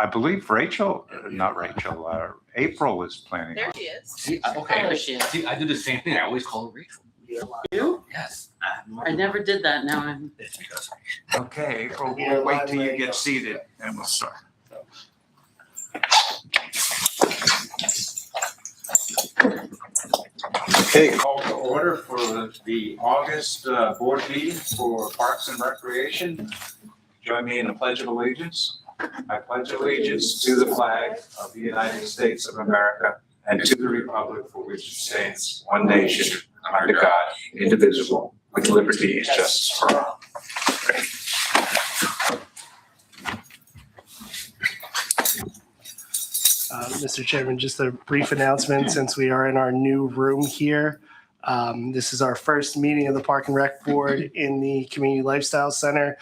I believe not Rachel, April is planning. There she is. See, okay. There she is. See, I do the same thing. I always call her Rachel. You? Yes. I never did that. Now I'm. It's because Okay, April, we'll wait till you get seated and we'll start. Okay, call to order for the August board meeting for Parks and Recreation. Join me in the Pledge of Allegiance. I pledge allegiance to the flag of the United States of America and to the republic for which it stands, one nation, under God, indivisible, with liberty and justice for all. Mr. Chairman, just a brief announcement since we are in our new room here. This is our first meeting of the Park and Rec Board in the Community Lifestyle Center.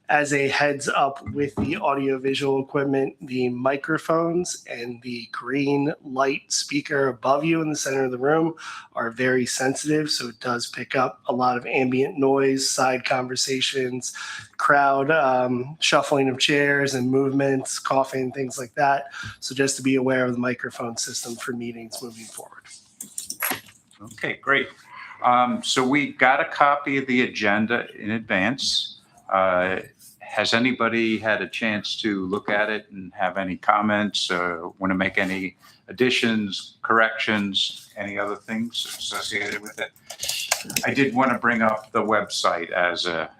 As a heads up with the audiovisual equipment, the microphones and the green light speaker above you in the center of the room are very sensitive, so it does pick up a lot of ambient noise, side conversations, crowd shuffling of chairs and movements, coughing, things like that. So just to be aware of the microphone system for meetings moving forward. Okay, great. So we got a copy of the agenda in advance. Has anybody had a chance to look at it and have any comments, want to make any additions, corrections, any other things associated with it? I did want to bring up the website as a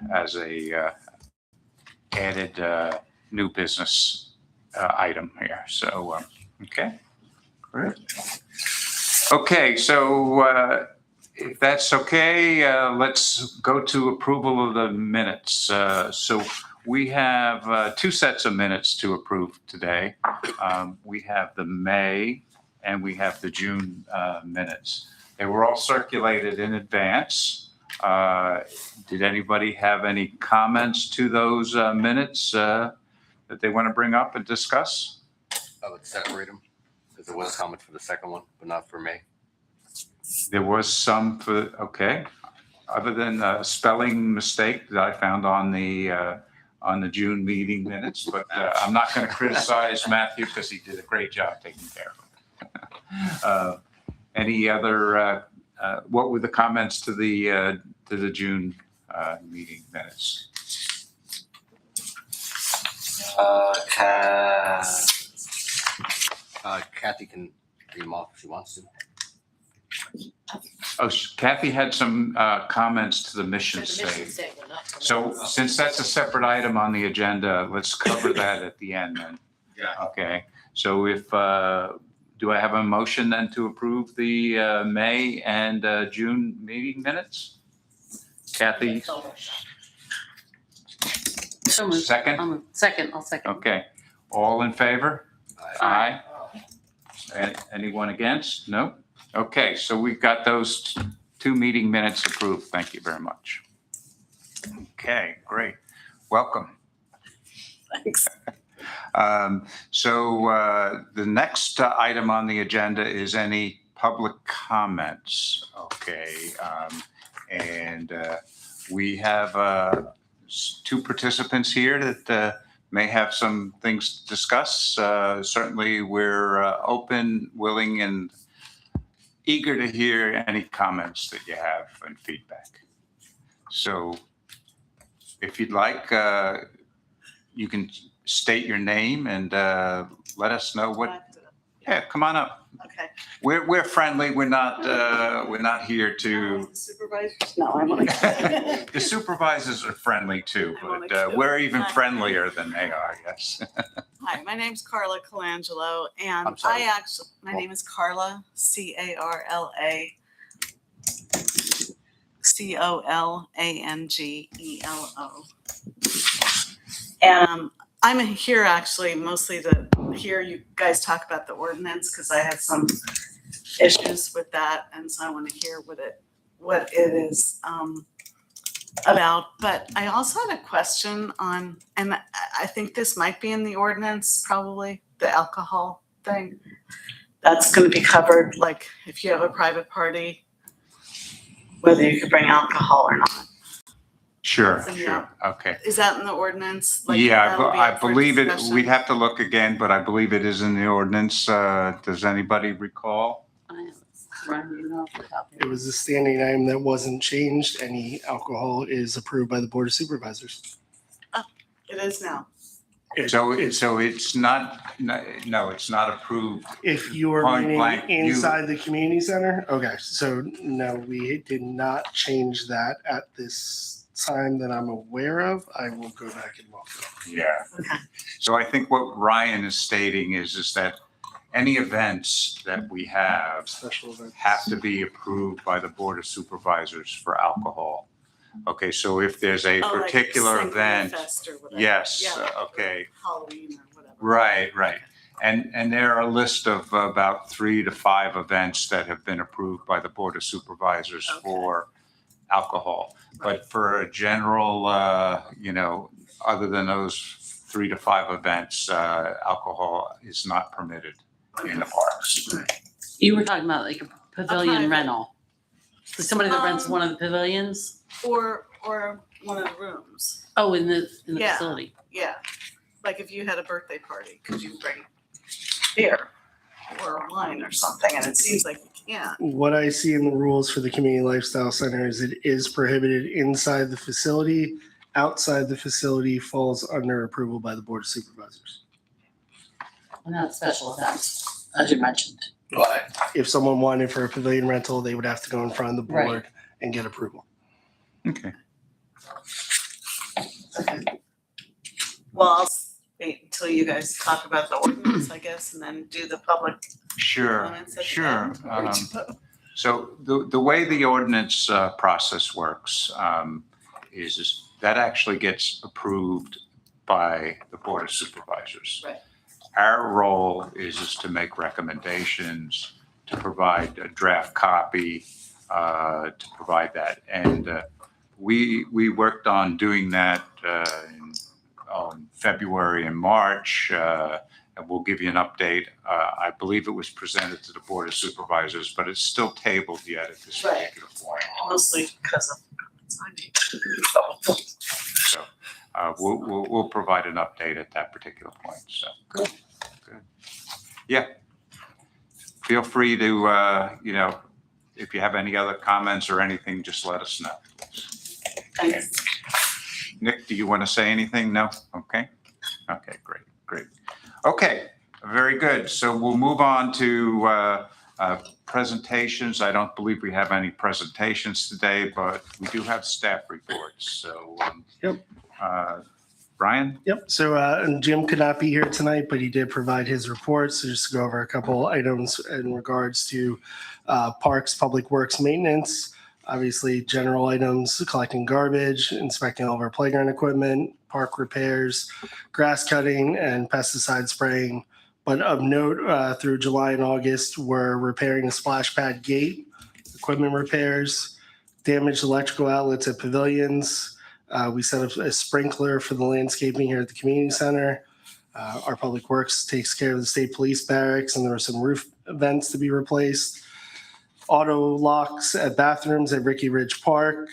added new business item here. So, okay, great. Okay, so if that's okay, let's go to approval of the minutes. So we have two sets of minutes to approve today. We have the May and we have the June minutes. They were all circulated in advance. Did anybody have any comments to those minutes that they want to bring up and discuss? I would separate them because there was a comment for the second one, but not for me. There was some for, okay, other than a spelling mistake that I found on the June meeting minutes, but I'm not going to criticize Matthew because he did a great job taking care of it. Any other, what were the comments to the June meeting minutes? Kathy can read them off if she wants to. Oh, Kathy had some comments to the mission statement. So since that's a separate item on the agenda, let's cover that at the end then. Yeah. Okay, so if, do I have a motion then to approve the May and June meeting minutes? Kathy, So moved. second? Second, I'll second. Okay, all in favor? Aye. Anyone against? No? Okay, so we've got those two meeting minutes approved. Thank you very much. Okay, great. Welcome. Thanks. So the next item on the agenda is any public comments. Okay, and we have two participants here that may have some things to discuss. Certainly, we're open, willing, and eager to hear any comments that you have and feedback. So if you'd like, you can state your name and let us know what. Yeah, come on up. Okay. We're friendly. We're not here to. Supervisors? No, I'm only. The supervisors are friendly too, but we're even friendlier than they are. Yes. Hi, my name's Carla Colangelo, and I'm sorry. my name is Carla, CarlaColangelo. And I'm here actually mostly to hear you guys talk about the ordinance because I had some issues with that, and so I want to hear what it is about. But I also had a question on, and I think this might be in the ordinance, probably the alcohol thing. That's going to be covered, like if you have a private party, whether you could bring alcohol or not. Sure, It's in the sure, okay. Is that in the ordinance? Like, Yeah, that'll be I up for believe it, discussion? we'd have to look again, but I believe it is in the ordinance. Does anybody recall? Ryan, you know off the top of It your was a standing item that wasn't changed. Any alcohol is approved by the Board of Supervisors. It is now. So it's not, no, it's not approved. If you are Point meeting blank, you- inside the community center, okay, so no, we did not change that at this time that I'm aware of. I will go back and look. Yeah. Okay. So I think what Ryan is stating is that any events that we have Special events. have to be approved by the Board of Supervisors for alcohol. Okay, so if there's a Oh, like particular Sangria event, Fest or whatever. yes, Yeah. okay, Halloween or whatever. right. And there are a list of about 3 to 5 events that have been approved by the Board of Supervisors Okay. for alcohol. Right. But for a general, other than those 3 to 5 events, alcohol is not permitted in the parks. You were talking about like a pavilion private. rental. So somebody that rents Um, one of the pavilions? Or one of the rooms. Oh, in the Yeah. facility. Yeah. Like if you had a birthday party, could you bring beer or wine or something? And it seems like you can't. What I see in the rules for the Community Lifestyle Center is it is prohibited inside the facility. Outside the facility falls under approval by the Board of Supervisors. And that's special events, as you mentioned. If someone wanted for a pavilion rental, they would have to go in front of the Right. board and get approval. Okay. Okay. Well, I'll wait until you guys talk about the ordinance, I guess, and then do the public Sure, comments at the sure. end. Or do you put- So the way the ordinance process works is that actually gets approved by the Board of Supervisors. Right. Our role is to make recommendations, to provide a draft copy, to provide that. And we worked on doing that in February and March. And we'll give you an update. I believe it was presented to the Board of Supervisors, but it's still tabled yet at this Right. particular point. Mostly because of timing. So we'll provide an update at that particular point, so. Good. Good. Yeah. Feel free to, if you have any other comments or anything, just let us know. Thanks. Nick, do you want to say anything? No? Okay. Okay, great. Okay, very good. So we'll move on to presentations. I don't believe we have any presentations today, but we do have staff reports. So, Yep. Brian? Yep. So Jim could not be here tonight, but he did provide his report. So just to go over a couple items in regards to parks, public works maintenance, obviously general items, collecting garbage, inspecting all of our playground equipment, park repairs, grass cutting, and pesticide spraying. But of note, through July and August, we're repairing a splash pad gate, equipment repairs, damaged electrical outlets at pavilions. We set up a sprinkler for the landscaping here at the community center. Our public works takes care of the state police barracks, and there were some roof vents to be replaced. Auto locks at bathrooms at Ricky Ridge Park,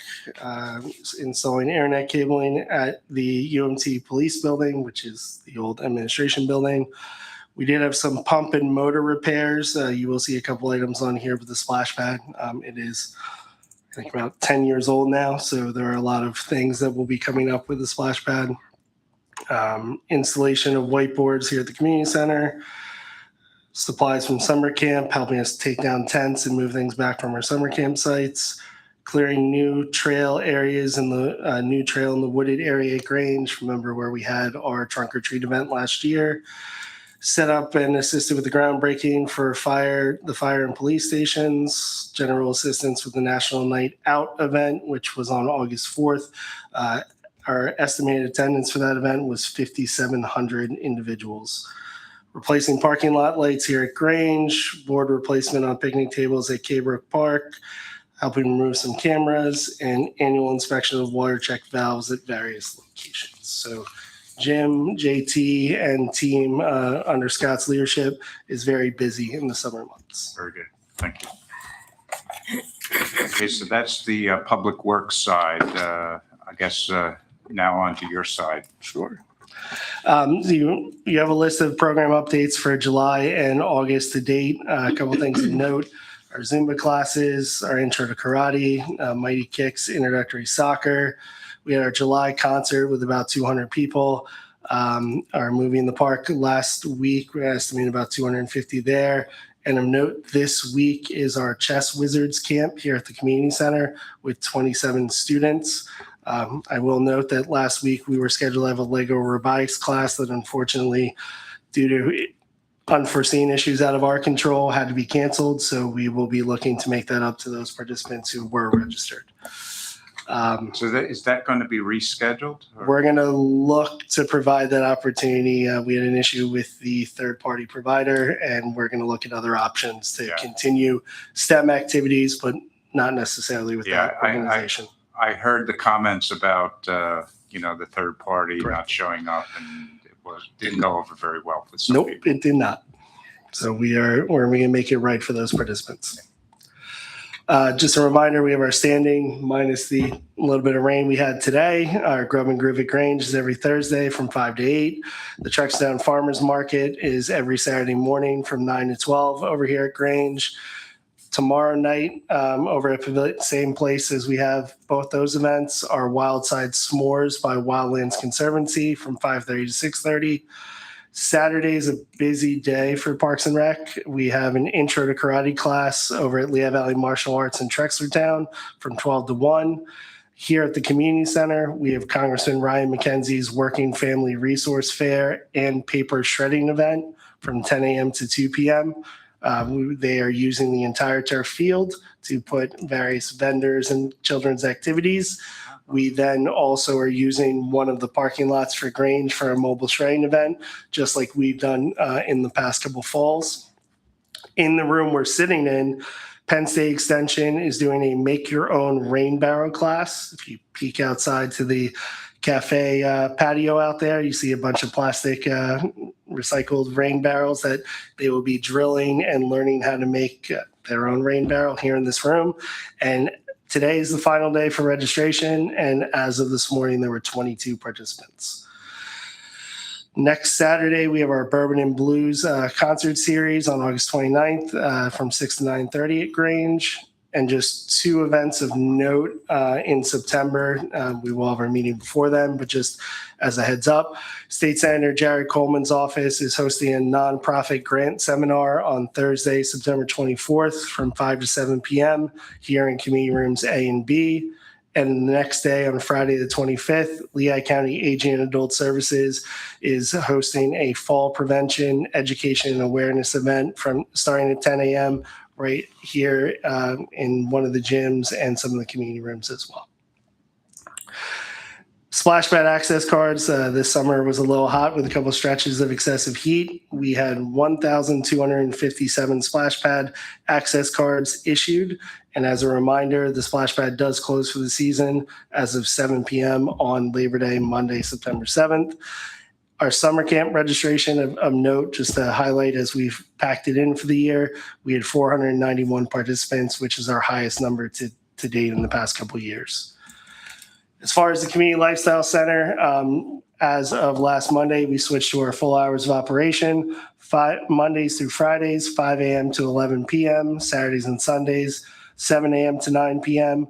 installing internet cabling at the UMT Police Building, which is the old administration building. We did have some pump and motor repairs. You will see a couple items on here with the splash pad. It is, I think, about 10 years old now, so there are a lot of things that will be coming up with the splash pad. Installation of whiteboards here at the community center. Supplies from summer camp, helping us take down tents and move things back from our summer camp sites. Clearing new trail areas in the new trail in the wooded area at Grange. Remember where we had our trunk or treat event last year. Set up and assisted with the groundbreaking for the fire and police stations. General assistance with the National Night Out event, which was on August 4th. Our estimated attendance for that event was 5,700 individuals. Replacing parking lot lights here at Grange, board replacement on picnic tables at Caybrook Park, helping remove some cameras, and annual inspection of water check valves at various locations. So Jim, JT, and team under Scott's leadership is very busy in the summer months. Very good. Thank you. Okay, so that's the public works side. I I guess now on to your side. Sure. You have a list of program updates for July and August to date. A couple things to note. Our Zumba classes, our Intro to Karate, Mighty Kicks, Introductory Soccer. We had our July concert with about 200 people. Our Movie in the Park last week, we're estimating about 250 there. And of note, this week is our Chess Wizards camp here at the community center with 27 students. I will note that last week we were scheduled to have a Lego robotics class that unfortunately, due to unforeseen issues out of our control, had to be canceled. So we will be looking to make that up to those participants who were registered. So is that going to be rescheduled? or- We're going to look to provide that opportunity. We had an issue with the third-party provider, and we're going to look at other options to Yeah. continue STEM activities, but not necessarily with Yeah, that I- organization. I heard the comments about, the third party Correct. not showing up, and didn't go over very well with some Nope, people. it did not. So we're going to make it right for those participants. Just a reminder, we have our standing minus the little bit of rain we had today. Our Grub and Groove at Grange is every Thursday from 5 to 8. The Truckstown Farmers Market is every Saturday morning from 9 to 12 over here at Grange. Tomorrow night, over at the same place as we have both those events, are Wildside S'mores by Wildlands Conservancy from 5:30 to 6:30. Saturday is a busy day for Parks and Rec. We have an Intro to Karate class over at Lehigh Valley Martial Arts in Trexlertown from 12 to 1. Here at the Community Center, we have Congressman Ryan McKenzie's Working Family Resource Fair and Paper Shredding event from 10 a.m. to 2 p.m. They are using the entire turf field to put various vendors and children's activities. We then also are using one of the parking lots for Grange for a mobile shredding event, just like we've done in the past couple falls. In the room we're sitting in, Penn State Extension is doing a make your own rain barrel class. If you peek outside to the cafe patio out there, you see a bunch of plastic recycled rain barrels that they will be drilling and learning how to make their own rain barrel here in this room. And today is the final day for registration, and as of this morning, there were 22 participants. Next Saturday, we have our Bourbon and Blues concert series on August 29th from 6 to 9:30 at Grange. And just two events of note in September. We will have our meeting before then, but just as a heads up, State Senator Jared Coleman's office is hosting a nonprofit grant seminar on Thursday, September 24th from 5 to 7 p.m. here in community rooms A and B. And the next day, on Friday the 25th, Lehigh County Aging and Adult Services is hosting a fall prevention, education, and awareness event from starting at 10 a.m. right here in one of the gyms and some of the community rooms as well. Splash pad access cards. This summer was a little hot with a couple stretches of excessive heat. We had 1,257 splash pad access cards issued. And as a reminder, the splash pad does close for the season as of 7 p.m. on Labor Day, Monday, September 7th. Our summer camp registration of note, just to highlight as we've packed it in for the year, we had 491 participants, which is our highest number to date in the past couple of years. As far as the Community Lifestyle Center, as of last Monday, we switched to our full hours of operation, Mondays through Fridays, 5 a.m. to 11 p.m., Saturdays and Sundays, 7 a.m. to 9 p.m.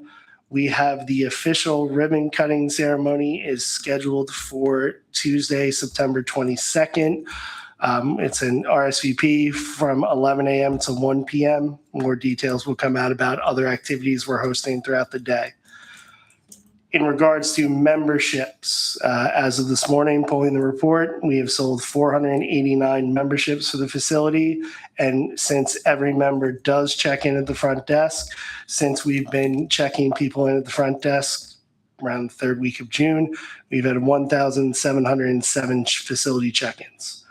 We have the official ribbon cutting ceremony is scheduled for Tuesday, September 22nd. It's an RSVP from 11 a.m. to 1 p.m. More details will come out about other activities we're hosting throughout the day. In regards to memberships, as of this morning, pulling the report, we have sold 489 memberships for the facility. And since every member does check in at the front desk, since we've been checking people in at the front desk around the third week of June, we've had 1,707 facility check-ins.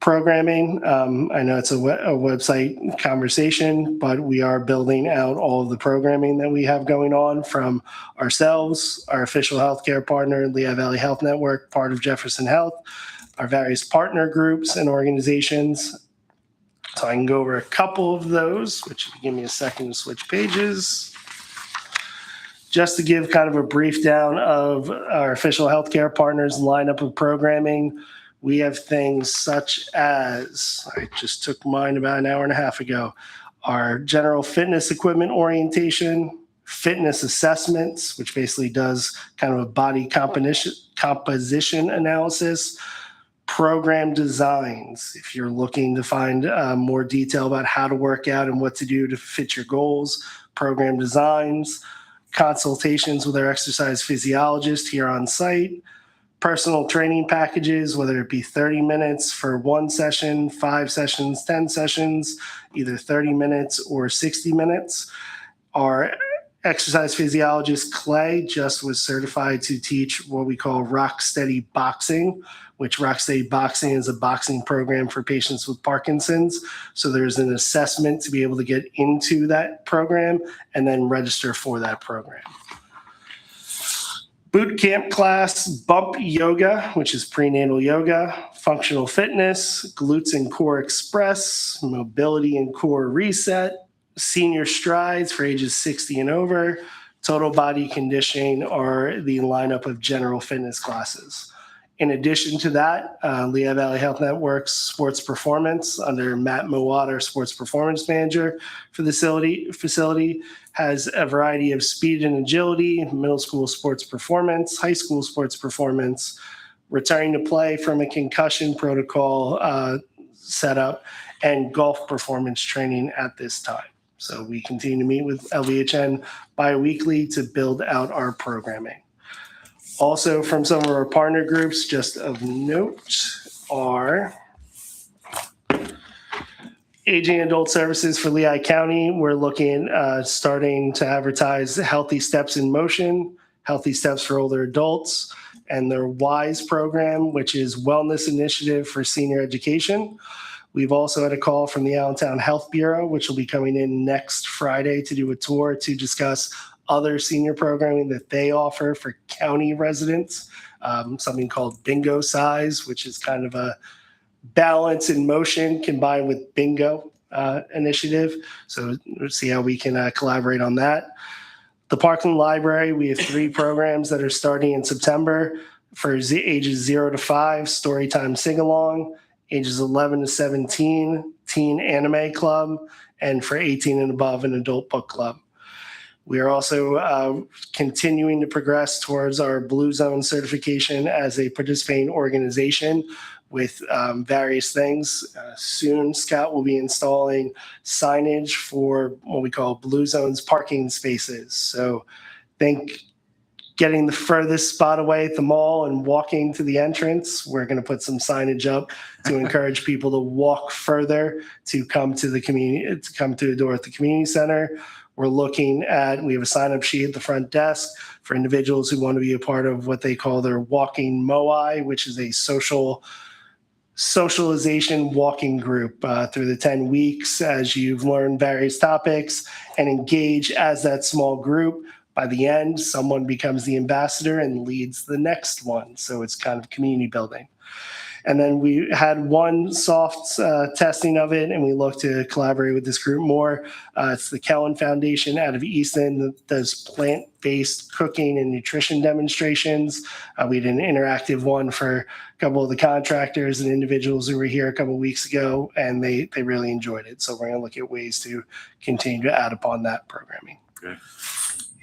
Programming, I know it's a website conversation, but we are building out all of the programming that we have going on from ourselves, our official healthcare partner, Lehigh Valley Health Network, part of Jefferson Health, our various partner groups and organizations. So I can go over a couple of those, which if you give me a second to switch pages. Just to give kind of a brief down of our official healthcare partners lineup of programming, we have things such as, I just took mine about an hour and a half ago, our general fitness equipment orientation, fitness assessments, which basically does kind of a body composition analysis, program designs, if you're looking to find more detail about how to work out and what to do to fit your goals, program designs, consultations with our exercise physiologist here on site, personal training packages, whether it be 30 minutes for one session, 5 sessions, 10 sessions, either 30 minutes or 60 minutes. Our exercise physiologist, Clay, just was certified to teach what we call Rock Steady Boxing, which Rock Steady Boxing is a boxing program for patients with Parkinson's. So there's an assessment to be able to get into that program and then register for that program. Boot camp class, bump yoga, which is prenatal yoga, functional fitness, glutes and core express, mobility and core reset, senior strides for ages 60 and over, total body conditioning are the lineup of general fitness classes. In addition to that, Lehigh Valley Health Network's sports performance under Matt Mowat, our sports performance manager for the facility, has a variety of speed and agility, middle school sports performance, high school sports performance, returning to play from a concussion protocol setup, and golf performance training at this time. So we continue to meet with LVHN bi-weekly to build out our programming. Also from some of our partner groups, just of note, are Aging Adult Services for Lehigh County. We're looking, starting to advertise Healthy Steps in Motion, Healthy Steps for Older Adults, and their WISE program, which is Wellness Initiative for Senior Education. We've also had a call from the Allentown Health Bureau, which will be coming in next Friday to do a tour to discuss other senior programming that they offer for county residents, something called Bingo Size, which is kind of a balance in motion combined with bingo initiative. So we'll see how we can collaborate on that. The Parkland Library, we have 3 programs that are starting in September for ages 0 to 5, Storytime Sing-Along, ages 11 to 17, Teen Anime Club, and for 18 and above, an Adult Book Club. We are also continuing to progress towards our Blue Zone certification as a participating organization with various things. Soon, Scott will be installing signage for what we call Blue Zone's parking spaces. So think getting the furthest spot away at the mall and walking to the entrance, we're going to put some signage up to encourage people to walk further to come to the community, to come to the door at the community center. We're looking at, we have a sign-up sheet at the front desk for individuals who want to be a part of what they call their walking MOI, which is a socialization walking group through the 10 weeks as you've learned various topics and engage as that small group. By the end, someone becomes the ambassador and leads the next one. So it's kind of community building. And then we had one soft testing of it, and we look to collaborate with this group more. It's the Kellen Foundation out of Easton that does plant-based cooking and nutrition demonstrations. We did an interactive one for a couple of the contractors and individuals who were here a couple of weeks ago, and they really enjoyed it. So we're going to look at ways to continue to add upon that programming. Good.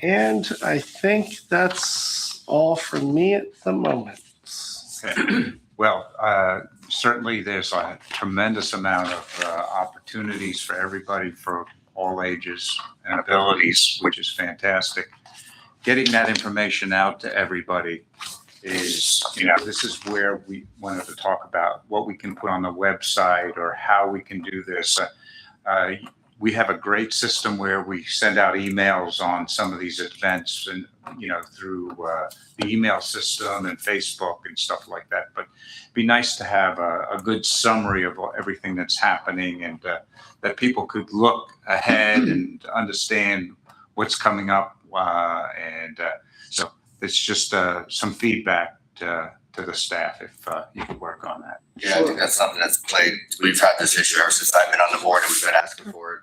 And I think that's all from me at the moment. Okay. Well, certainly there's a tremendous amount of opportunities for everybody for all ages and abilities, which is fantastic. Getting that information out to everybody is, this is where we wanted to talk about what we can put on the website or how we can do this. We have a great system where we send out emails on some of these events and, through the email system and Facebook and stuff like that. But it'd be nice to have a good summary of everything that's happening and that people could look ahead and understand what's coming up. So it's just some feedback to the staff if you could work on that. Yeah, I think that's something that's played. We've had this issue ever since I've been on the board, and we've been asking for it.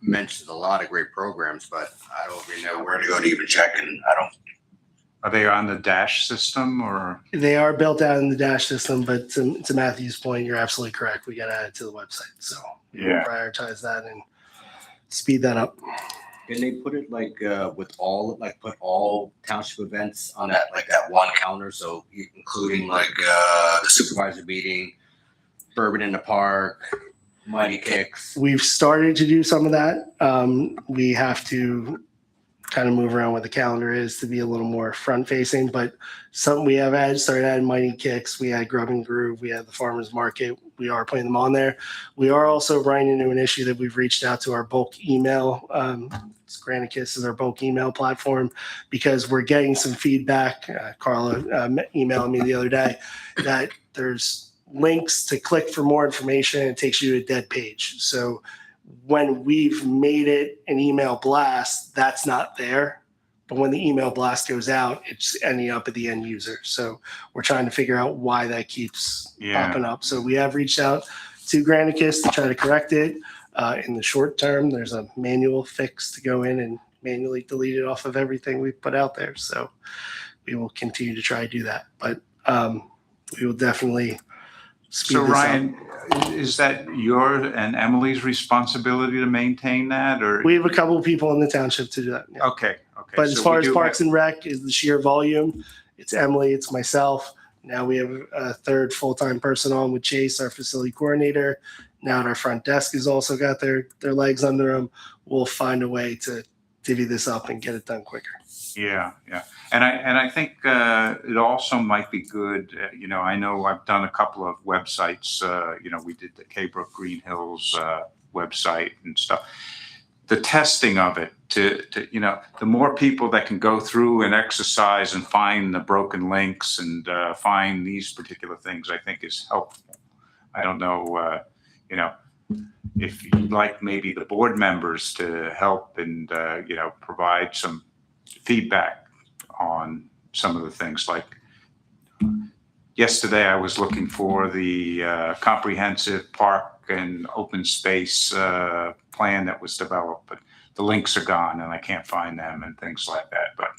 mentioned a lot of great programs, but I don't really know where to go to even check, and I don't. Are they on the Dash system or? They are built out in the Dash system, but to Matthew's point, you're absolutely correct. We got to add it to the website. So we'll Yeah. prioritize that and speed that up. Can they put it like with all put all township events on that one counter? So including the supervisor meeting, Bourbon in the Park, Mighty Kicks. We've started to do some of that. We have to kind of move around what the calendar is to be a little more front facing, but some we have started adding Mighty Kicks. We had Grub and Groove. We had the Farmers Market. We are putting them on there. We are also running into an issue that we've reached out to our bulk email. Granicus is our bulk email platform because we're getting some feedback. Carla emailed me the other day that there's links to click for more information. It takes you to a dead page. So when we've made it an email blast, that's not there. But when the email blast goes out, it's ending up at the end user. So we're trying to figure out why that keeps popping up. So we have reached out to Granicus to try to correct it. In the short term, there's a manual fix to go in and manually delete it off of everything we put out there. So we will continue to try to do that. But we will definitely speed So this up. Ryan, is that your and Emily's responsibility to maintain that or? We have a couple of people in the township to do that. Yeah. Okay. But as So far we as do Parks have- and Rec is the sheer volume, it's Emily, it's myself. Now we have a third full-time person on with Chase, our facility coordinator. Now at our front desk has also got their legs under them. We'll find a way to divvy this up and get it done quicker. Yeah. And I think it also might be good, I know I've done a couple of websites, we did the K-Brook Green Hills website and stuff. The testing of it to the more people that can go through and exercise and find the broken links and find these particular things, I think is helpful. I don't know, if you'd like maybe the board members to help and, provide some feedback on some of the things. Like yesterday, I was looking for the comprehensive park and open space plan that was developed, but the links are gone and I can't find them and things like that. But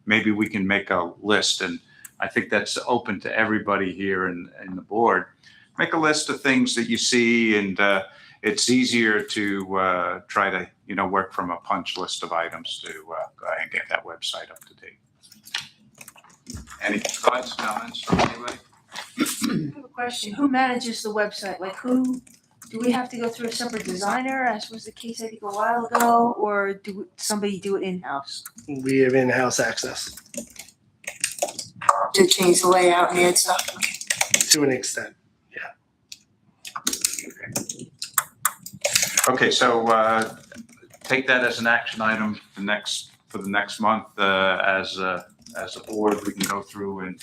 maybe we can make a list, and I think that's open to everybody here in the board. Make a list of things that you see, and it's easier to try to work from a punch list of items to go ahead and get that website up to date. Any thoughts, comments from anybody? I have a question. Who manages the website? Like do we have to go through a separate designer, as was the case I think a while ago, or somebody do it in-house? We have in-house access To change the layout and add stuff? to an extent. Okay, so take that as an action item for the next month. As a board, we can go through and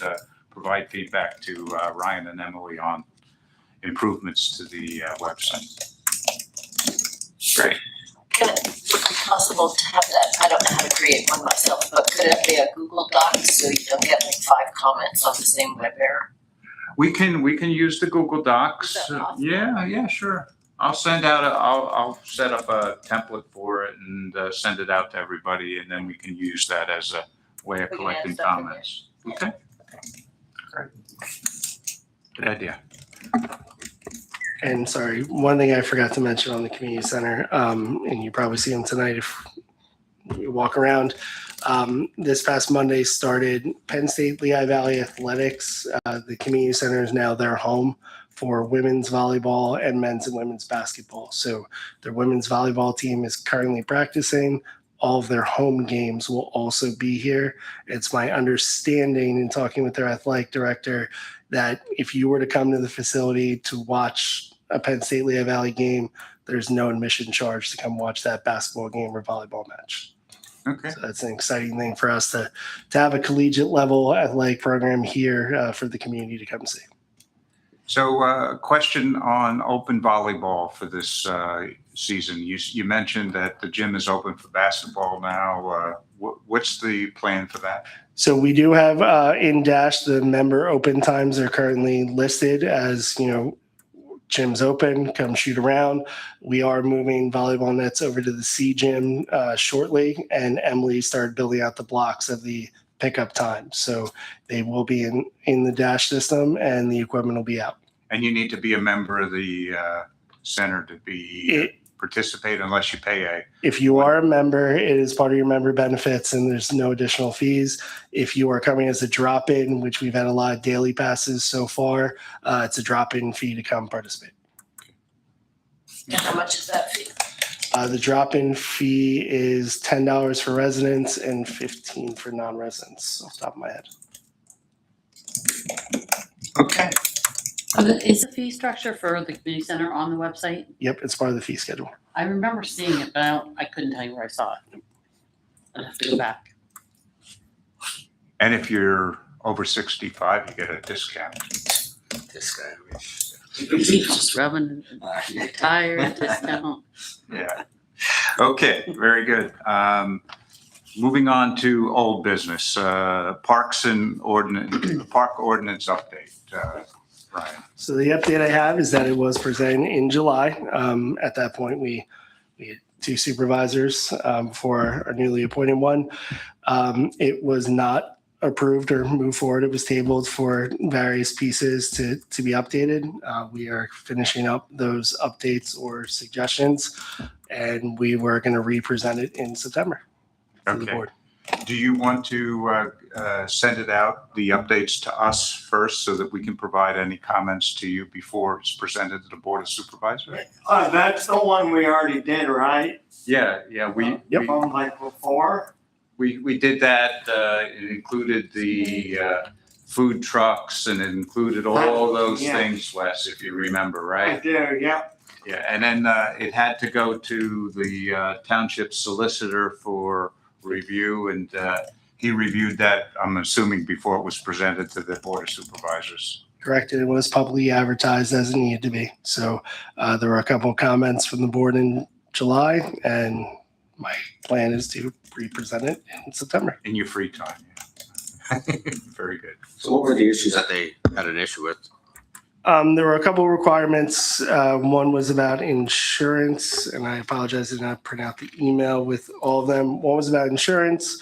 provide feedback to Ryan and Emily on improvements to the website. Great. Could it be possible to have that, I don't know how to create one myself, but could it be a Google Doc so you don't get like 5 comments on the same web error? We can use the Google Docs. Is that possible? Yeah, sure. I'll set up a template for it and send it out to everybody, and then we can use that as a way of We can add collecting stuff in there. comments. Okay. Great. Good idea. And sorry, one thing I forgot to mention on the community center, and you probably see them tonight if you walk around. This past Monday started Penn State Lehigh Valley Athletics. The community center is now their home for women's volleyball and men's and women's basketball. So their women's volleyball team is currently practicing. All of their home games will also be here. It's my understanding in talking with their athletic director that if you were to come to the facility to watch a Penn State Lehigh Valley game, there's no admission charge to come watch that basketball game or volleyball match. Okay. So that's an exciting thing for us to have a collegiate level athletic program here for the community to come see. So a question on open volleyball for this season. You mentioned that the gym is open for basketball now. What's the plan for that? So we do have in Dash, the member open times are currently listed as, gym's open, come shoot around. We are moving volleyball nets over to the C gym shortly, and Emily started building out the blocks of the pickup time. So they will be in the dash system, and the equipment will be out. And you need to be a member of the center to be participate unless you pay If you are a member, it is part of your member benefits, and there's no additional fees. If you are coming as a drop-in, which we've had a lot of daily passes so far, it's a drop-in fee to come participate. And how much is that fee? The drop-in fee is $10 for residents and $15 for non-residents, off the top of my head. Okay. Is the fee structure for the community center on the website? Yep, it's part of the fee schedule. I remember seeing it, but I couldn't tell you where I saw it. I'd have to go back. And if you're over 65, you get a discount. This guy. Just rubbing a tire discount. Yeah. Okay, very good. Moving on to old business, parks and park ordinance update. Ryan. So the update I have is that it was presented in July. At that point, we had 2 supervisors for our newly appointed one. It was not approved or moved forward. It was tabled for various pieces to be updated. We are finishing up those updates or suggestions, and we were going to re-present it in September to the Okay. board. Do you want to send it out, the updates to us first so that we can provide any comments to you before it's presented to the Board of Supervisors? That's the one we already did, right? Yeah, From like before? we did that. It included the food trucks and it included all those Yeah. things, Wes, if you remember, I right? do, yep. Yeah, and then it had to go to the township solicitor for review, and he reviewed that, I'm assuming, before it was presented to the Board of Supervisors. Correct. It was publicly advertised as it needed to be. So there were a couple of comments from the board in July, and my plan is to re-present it in September. In your free time. Yeah. Very good. So what were the issues that they had an issue with? There were a couple of requirements. One was about insurance, and I apologize, I did not print out the email with all of them. One was about insurance.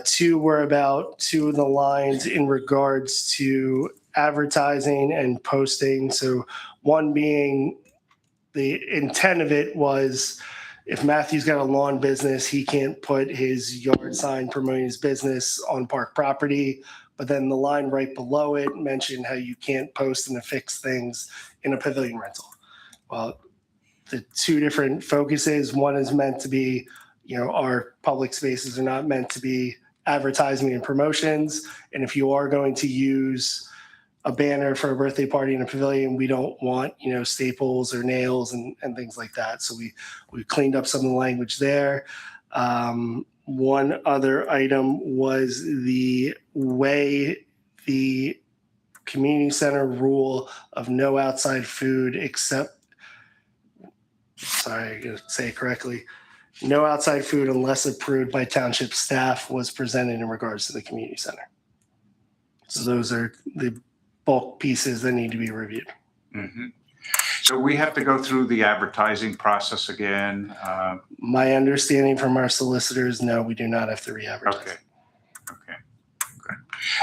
2 were about 2 of the lines in regards to advertising and posting. So one being, the intent of it was, if Matthew's got a lawn business, he can't put his yard sign promoting his business on park property. But then the line right below it mentioned how you can't post and affix things in a pavilion rental. Well, the 2 different focuses, one is meant to be, our public spaces are not meant to be advertising and promotions. And if you are going to use a banner for a birthday party in a pavilion, we don't want, staples or nails and things like that. So we cleaned up some of the language there. One other item was the way the community center rule of no outside food except, sorry, I gotta say it correctly, no outside food unless approved by township staff was presented in regards to the community center. So those are the bulk pieces that need to be reviewed. Mhm. So we have to go through the advertising process again. My understanding from our solicitors, no, we do not have to re-advertise. Okay. Good.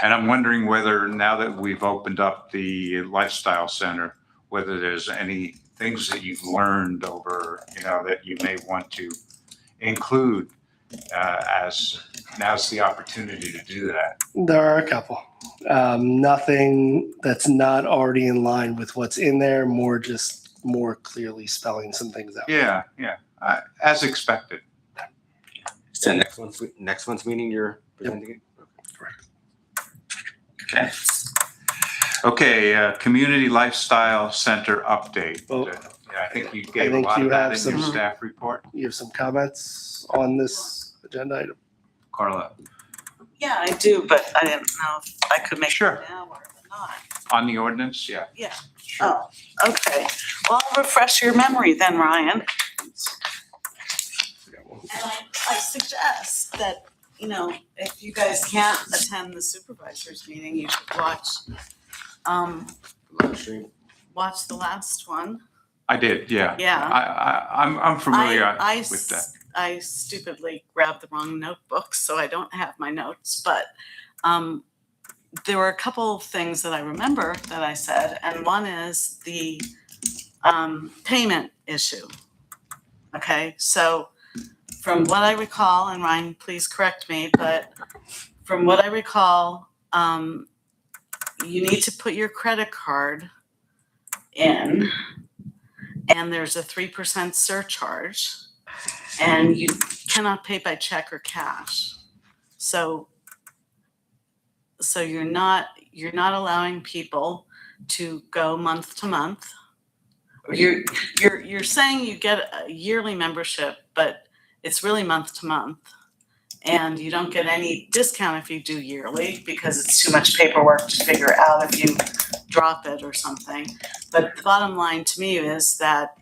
And I'm wondering whether, now that we've opened up the lifestyle center, whether there's any things that you've learned over, that you may want to include as now's the opportunity to do that. There are a couple. Nothing that's not already in line with what's in there, more clearly spelling some things out. Yeah, as expected. So next month's meeting you're presenting it? Okay. Okay, Community Lifestyle Center update. Well, I think you gave a think lot you of that have in your some- staff report. You have some comments on this agenda item? Carla, Yeah, I do, but I didn't know if I could make Sure. it now or not. on the ordinance, yeah. Yeah. Sure. Oh, okay. Well, I'll refresh your memory then, Ryan. And I suggest that, if you guys can't attend the supervisors meeting, you should watch, Live stream? watch the last one? I did, yeah. Yeah. I'm familiar I with that. I stupidly grabbed the wrong notebook, so I don't have my notes, but there were a couple of things that I remember that I said, and one is the payment issue. Okay, so from what I recall, and Ryan, please correct me, but from what I recall, you need to put your credit card in, and there's a 3% surcharge, and you cannot pay by check or cash. So you're not allowing people to go month to month. You're saying you get a yearly membership, but it's really month to month. And you don't get any discount if you do yearly because it's too much paperwork to figure out if you drop it or something. But the bottom line to me is that,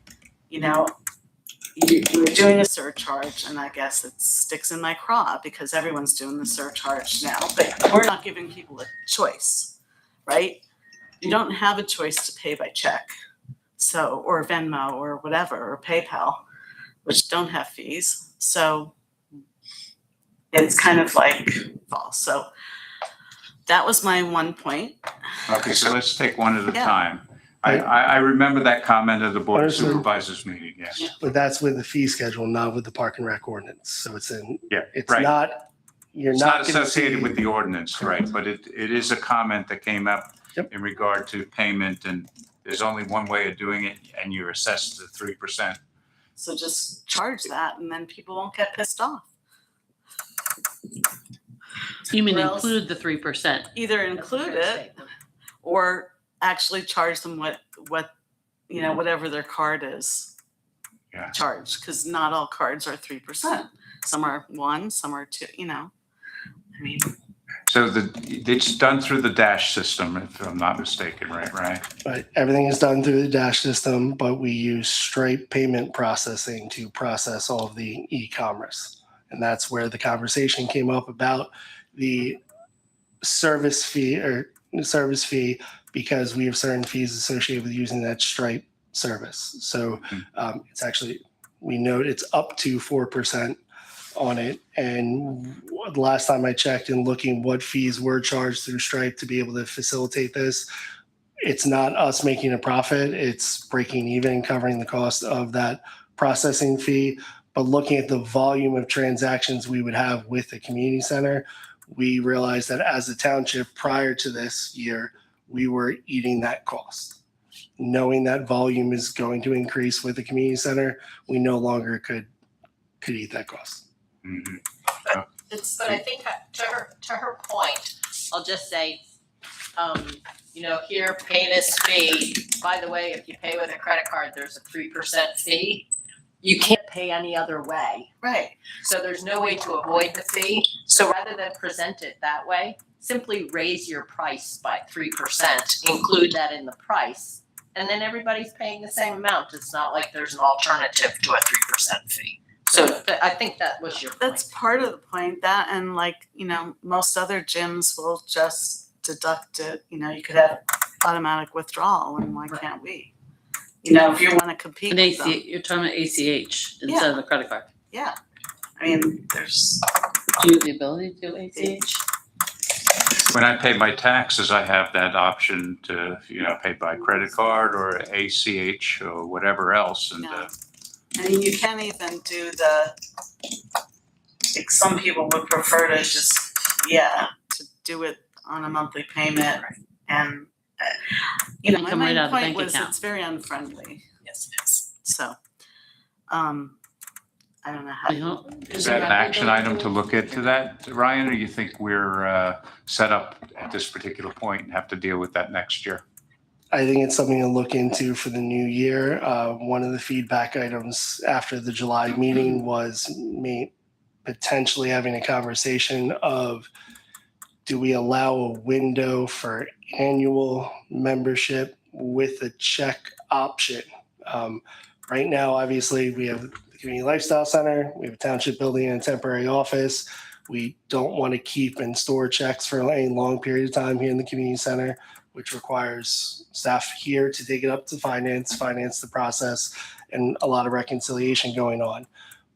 you're doing a surcharge, and I guess it sticks in my craw because everyone's doing the surcharge now, but we're not giving people a choice, right? You don't have a choice to pay by check, or Venmo or whatever, or PayPal, which don't have fees. So it's kind of like false. So that was my one point. Okay, so let's take one at a Yeah. time. I remember that comment at the Board of Understood. Supervisors meeting, yes. Yeah. But that's with the fee schedule, not with the Park and Rec ordinance. So it's Yeah, it's right. not, you're It's not not gonna associated see- with the ordinance, right, but it is a comment that came up Yep. in regard to payment, and there's only one way of doing it, and you're assessed the 3%. So just charge that and then people won't get pissed off. You mean Or else- include the 3%? Either include it or actually charge them what whatever their card is. Yeah. Charged, because not all cards are 3%. Some are 1, some are 2, I mean, So it's done through the Dash system, if I'm not mistaken, right? But everything is done through the Dash system, but we use Stripe payment processing to process all of the e-commerce. And that's where the conversation came up about the service fee because we have certain fees associated with using that Stripe service. So it's actually, we note it's up to 4% on it. And the last time I checked and looking what fees were charged through Stripe to be able to facilitate this, it's not us making a profit. It's breaking even, covering the cost of that processing fee. But looking at the volume of transactions we would have with the community center, we realized that as a township prior to this year, we were eating that cost. Knowing that volume is going to increase with the community center, we no longer could eat that cost. Mhm. But I think to her point, I'll just say, here, pay this fee. By the way, if you pay with a credit card, there's a 3% fee. You can't pay any other way. right. So there's no way to avoid the fee. So rather than present it that way, simply raise your price by 3%, include that in the price, and then everybody's paying the same amount. It's not like there's an alternative to a 3% fee. So I think that was your point. That's part of the point. That and most other gyms will just deduct it. You could have automatic withdrawal, and why can't we? If you want to compete An with them. you're talking about ACH instead of a credit card. Yeah. I mean, there's, Do you have the ability to do ACH? When I pay my taxes, I have that option to, pay by credit card or ACH or whatever else. And Yeah. You can't even do some people would prefer to just, to do it on a monthly payment. And, my Come right main out of the point bank was account. it's very unfriendly. Yes, it is. So, I don't know how. is that an action item to look into that, Ryan, or you think we're set up at this particular point and have to deal with that next year? I think it's something to look into for the new year. One of the feedback items after the July meeting was me potentially having a conversation of, do we allow a window for annual membership with a check option? Right now, obviously, we have the Community Lifestyle Center, we have a township building and a temporary office. We don't want to keep and store checks for any long period of time here in the community center. which requires staff here to take it up to finance the process, and a lot of reconciliation going on.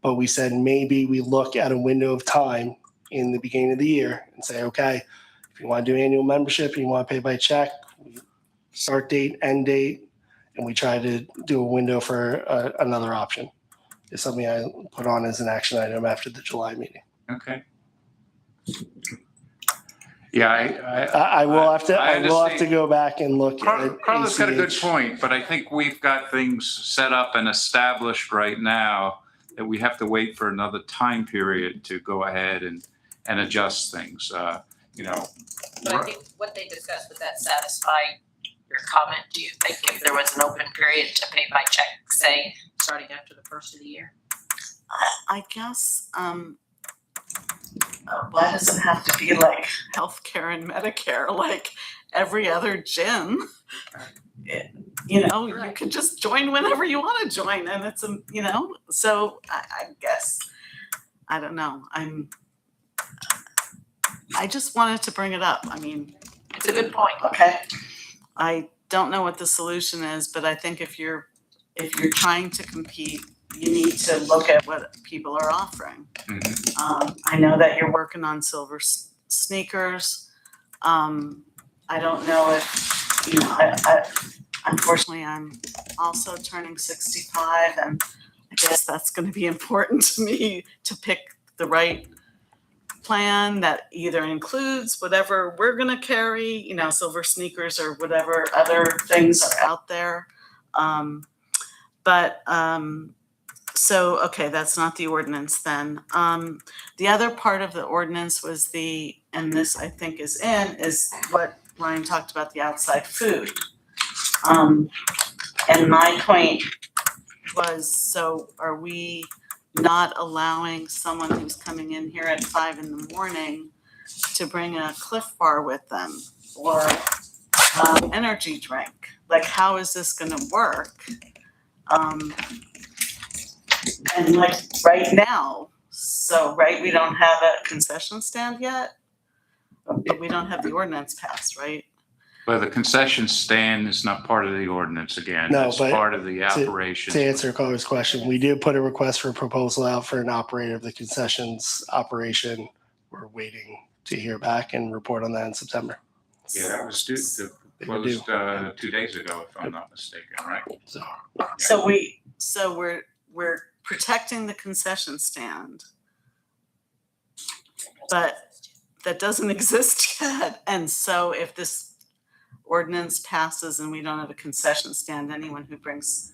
But we said maybe we look at a window of time in the beginning of the year and say, okay, if you want to do annual membership, you want to pay by check, start date, end date, and we try to do a window for another option. It's something I put on as an action item after the July meeting. Okay. Yeah, I will have to. I I will have to understand. go back and look at. Carla's got a good ACH. point, but I think we've got things set up and established right now that we have to wait for another time period to go ahead and adjust things, you know. But I think what they discussed, would that satisfy your comment? Do you think if there was an open period to pay by check, say, starting after the first of the year? I guess, why does it have to be like healthcare and Medicare, like every other gym? You know, you can just join whenever you want to join, and it's you know, so I guess, I don't know, I just wanted to bring it up. I mean, It's a good point. okay, I don't know what the solution is, but I think if you're trying to compete, you need to look at what people are offering. I know that you're working on silver sneakers. I don't know if, you know, I unfortunately, I'm also turning 65, and I guess that's going to be important to me to pick the right plan that either includes whatever we're going to carry, you know, silver sneakers or whatever other things are out there. So, okay, that's not the ordinance then. The other part of the ordinance was and this I think is what Ryan talked about, the outside food. And my point was, so are we not allowing someone who's coming in here at 5 a.m. to bring a Cliff Bar with them or energy drink? Like, how is this gonna work? And like right now, we don't have a concession stand yet, but we don't have the ordinance passed, right? Well, the concession stand is not part of the ordinance again. No, It's but part of the operations. To answer Carter's question, we did put a request for proposal out for an operator of the concessions operation. We're waiting to hear back and report on that in September. Yeah, that was They were due. closed 2 days ago, if I'm not mistaken, right? So So we're protecting the concession stand, but that doesn't exist yet. And so if this ordinance passes and we don't have a concession stand, anyone who brings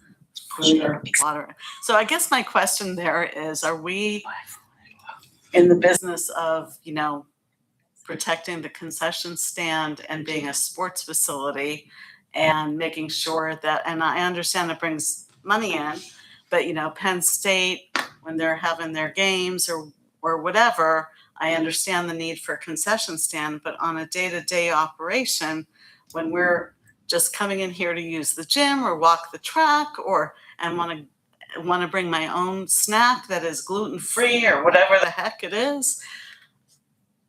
food or water. So I guess my question there is, are we in the business of, you know, protecting the concession stand and being a sports facility and making sure that, and I understand it brings money in, but, you know, Penn State, when they're having their games or whatever, I understand the need for a concession stand, but on a day-to-day operation, when we're just coming in here to use the gym or walk the track and want to bring my own snack that is gluten-free or whatever the heck it is,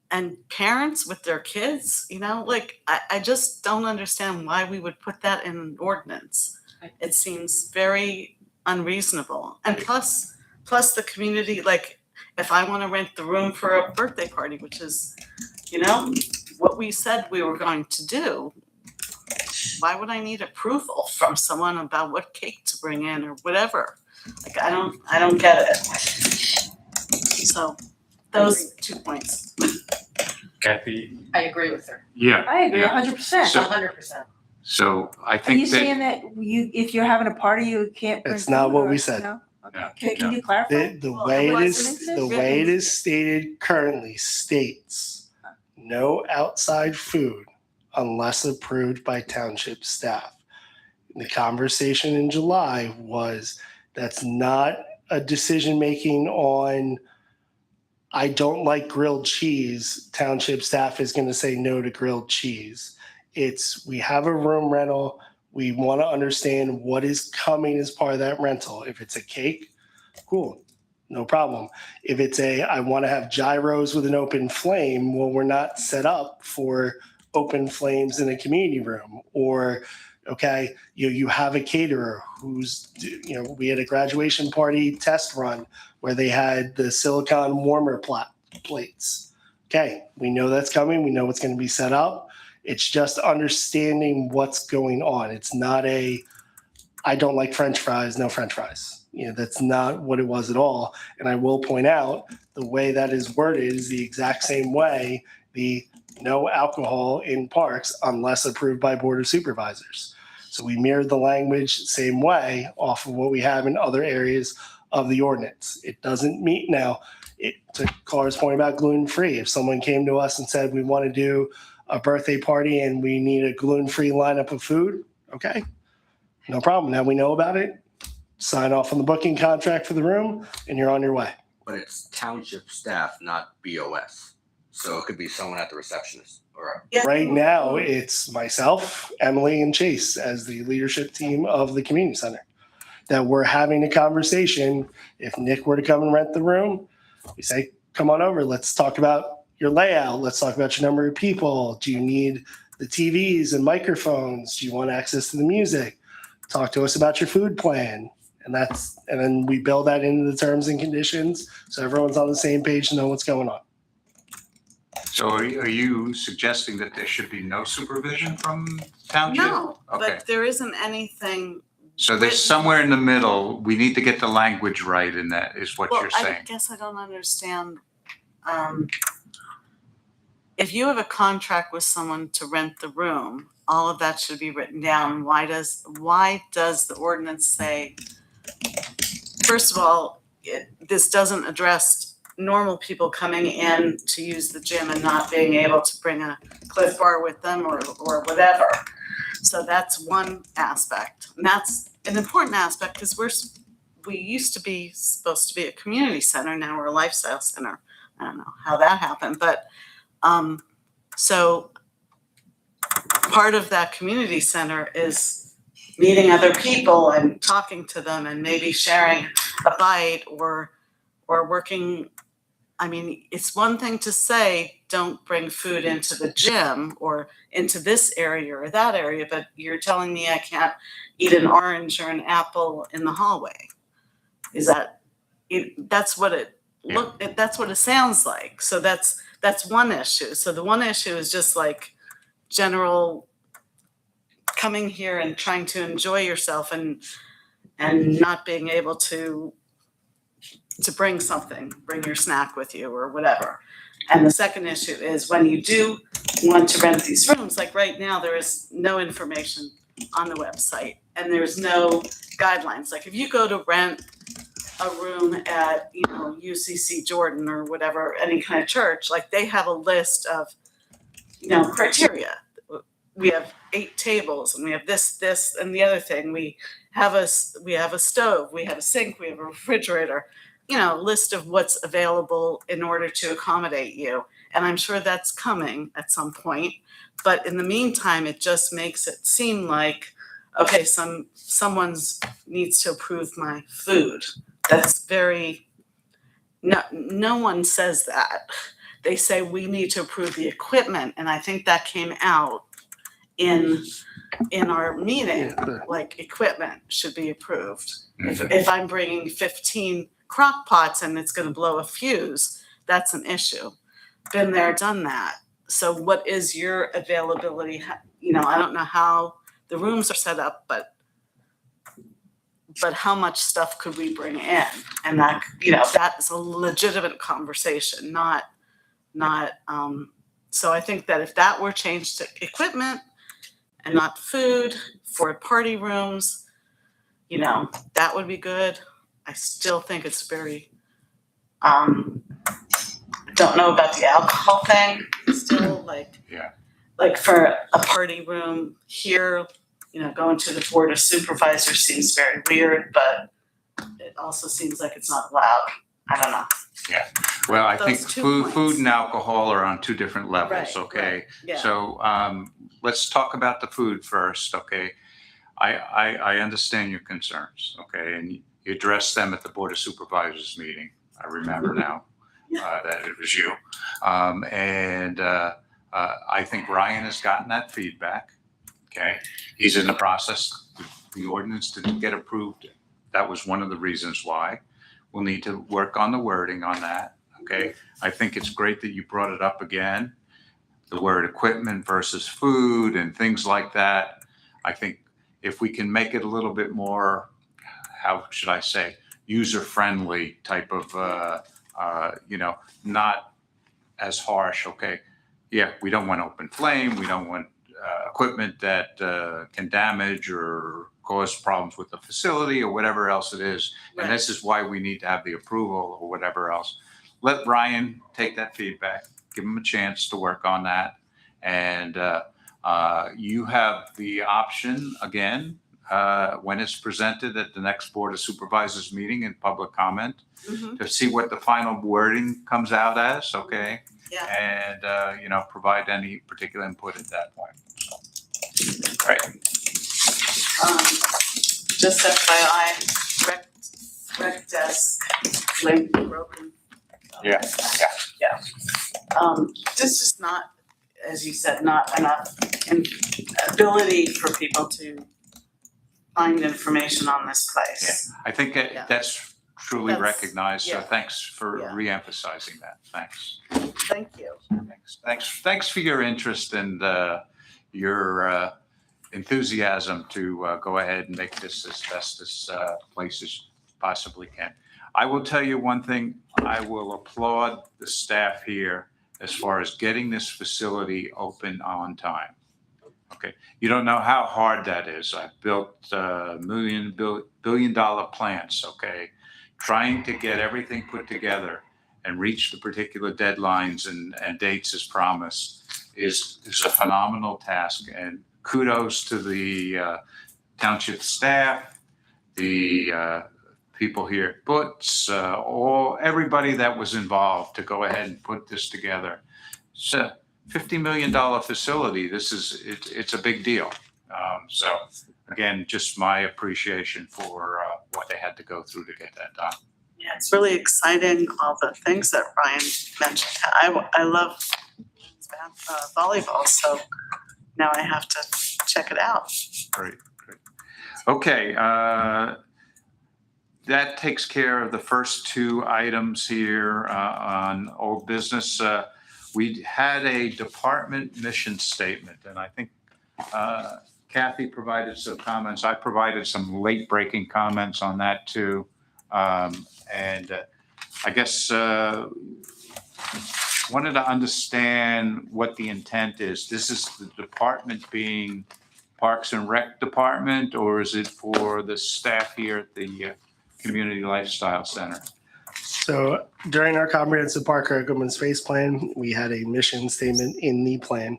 and parents with their kids, you know, like, I just don't understand why we would put that in an ordinance. It seems very unreasonable. And plus the community, like, if I want to rent the room for a birthday party, which is, you know, what we said we were going to do, why would I need approval from someone about what cake to bring in or whatever? Like, I don't get it. So those 2 points. Kathy? I agree with her, Yeah. I agree, yeah. 100%. So- 100%. So I Are you think saying that, that if you're having a party, you can't bring That's not food, what or- we said. No? Okay. No, Can you clarify? the Well, way it it wasn't is, the way it is stated currently states no outside food unless approved by township staff. The conversation in July was that's not a decision making on, I don't like grilled cheese. Township staff is going to say no to grilled cheese. It's, we have a room rental. We want to understand what is coming as part of that rental. If it's a cake, cool, no problem. If it's I want to have gyros with an open flame, well, we're not set up for open flames in a community room, or okay, you have a caterer who's, we had a graduation party test run where they had the silicone warmer plates. Okay, we know that's coming. We know what's going to be set up. It's just understanding what's going on. It's not I don't like French fries, no French fries. That's not what it was at all. And I will point out the way that is worded is the exact same way the no alcohol in parks unless approved by Board of Supervisors. So we mirrored the language same way off of what we have in other areas of the ordinance. It doesn't meet now. To Clara's point about gluten-free, if someone came to us and said, we want to do a birthday party and we need a gluten-free lineup of food, okay, no problem. Now we know about it. Sign off on the booking contract for the room and you're on your way. But it's township staff, not BOS. So it could be someone at the receptionist or. Yeah. Right now, it's myself, Emily, and Chase as the leadership team of the community center that we're having a conversation. If Nick were to come and rent the room, we say, come on over. Let's talk about your layout. Let's talk about your number of people. Do you need the TVs and microphones? Do you want access to the music? Talk to us about your food plan. And then we build that into the terms and conditions so everyone's on the same page to know what's going on. So are you suggesting that there should be no supervision from township? No, Okay. but there isn't anything. So there's somewhere in the middle, we need to get the language right in that, is what Well, you're I saying. guess I don't understand. If you have a contract with someone to rent the room, all of that should be written down. Why does the ordinance say, first of all, this doesn't address normal people coming in to use the gym and not being able to bring a Cliff Bar with them or whatever. So that's one aspect. And that's an important aspect because we used to be supposed to be a community center. Now we're a lifestyle center. I don't know how that happened, but so part of that community center is meeting other people and talking to them and maybe sharing a bite or working. I mean, it's one thing to say, don't bring food into the gym or into this area or that area, but you're telling me I can't eat an orange or an apple in the hallway. Is that it? That's what it sounds like. So that's one issue. So the one issue is just like general coming here and trying to enjoy yourself and not being able to bring something, bring your snack with you or whatever. And the second issue is when you do want to rent these rooms, like right now, there is no information on the website and there's no guidelines. Like if you go to rent a room at, UCC Jordan or whatever, any kind of church, like they have a list of, criteria. We have 8 tables and we have this, and the other thing. We have a stove, we have a sink, we have a refrigerator, list of what's available in order to accommodate you. And I'm sure that's coming at some point. But in the meantime, it just makes it seem like, okay, someone's needs to approve my food. That's no one says that. They say we need to approve the equipment. And I think that came out in our meeting, like equipment should be approved. If I'm bringing 15 crock pots and it's going to blow a fuse, that's an issue. Been there, done that. So what is your availability? I don't know how the rooms are set up, but how much stuff could we bring in? And that, that is a legitimate conversation, not, so I think that if that were changed to equipment and not food for party rooms, that would be good. I still think it's very, don't know about the alcohol thing. Still like for a party room here, going to the Board of Supervisors seems very weird, but it also seems like it's not allowed. I don't know. Yeah. Well, I think Those 2 food points. and alcohol are on 2 different levels, Right, okay? right, yeah. So let's talk about the food first, okay? I understand your concerns, okay? And you addressed them at the Board of Supervisors meeting. I remember now that it was you. And I think Ryan has gotten that feedback. Okay, he's in the process. The ordinance didn't get approved. That was one of the reasons why. We'll need to work on the wording on that. Okay, I think it's great that you brought it up again. The word equipment versus food and things like that. I think if we can make it a little bit more, how should I say, user-friendly type of, not as harsh, okay? Yeah, we don't want open flame. We don't want equipment that can damage or cause problems with the facility or whatever else it is. And this is why we need to have the approval or whatever else. Let Ryan take that feedback, give him a chance to work on that. And you have the option again, when it's presented at the next Board of Supervisors meeting in public comment, Mhm. to see what the final wording comes out as, okay? Yeah. And, provide any particular input at that point. So, great. Just FYI, rec desk link broken. Yeah. This is not, as you said, not enough ability for people to find information on this place. I think Yeah. that's truly That's- recognized, so yeah. thanks for Yeah. reemphasizing that. Thanks. Thank you. Thanks for your interest and your enthusiasm to go ahead and make this as best as place as possibly can. I will tell you one thing, I will applaud the staff here as far as getting this facility open on time. Okay, you don't know how hard that is. I've built billion-dollar plants, okay? Trying to get everything put together and reach the particular deadlines and dates as promised is a phenomenal task. And kudos to the township staff, the people here at Butts, everybody that was involved to go ahead and put this together. It's a $50 million facility. It's a big deal. So again, just my appreciation for what they had to go through to get that done. Yeah, it's really exciting, all the things that Ryan mentioned. I love volleyball, so now I have to check it out. Great. Okay, that takes care of the first two items here on old business. We had a department mission statement, and I think Kathy provided some comments. I provided some late-breaking comments on that too. And I guess wanted to understand what the intent is. This is the department being Parks and Rec Department, or is it for the staff here at the Community Lifestyle Center? So during our comprehensive park rec open space plan, we had a mission statement in the plan.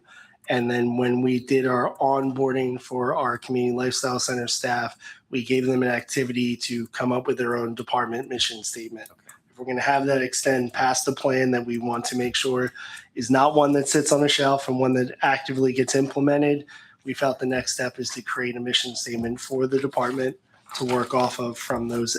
And then when we did our onboarding for our Community Lifestyle Center staff, we gave them an activity to come up with their own department mission statement. If we're going to have that extend past the plan that we want to make sure is not one that sits on a shelf and one that actively gets implemented, we felt the next step is to create a mission statement for the department to work off of from those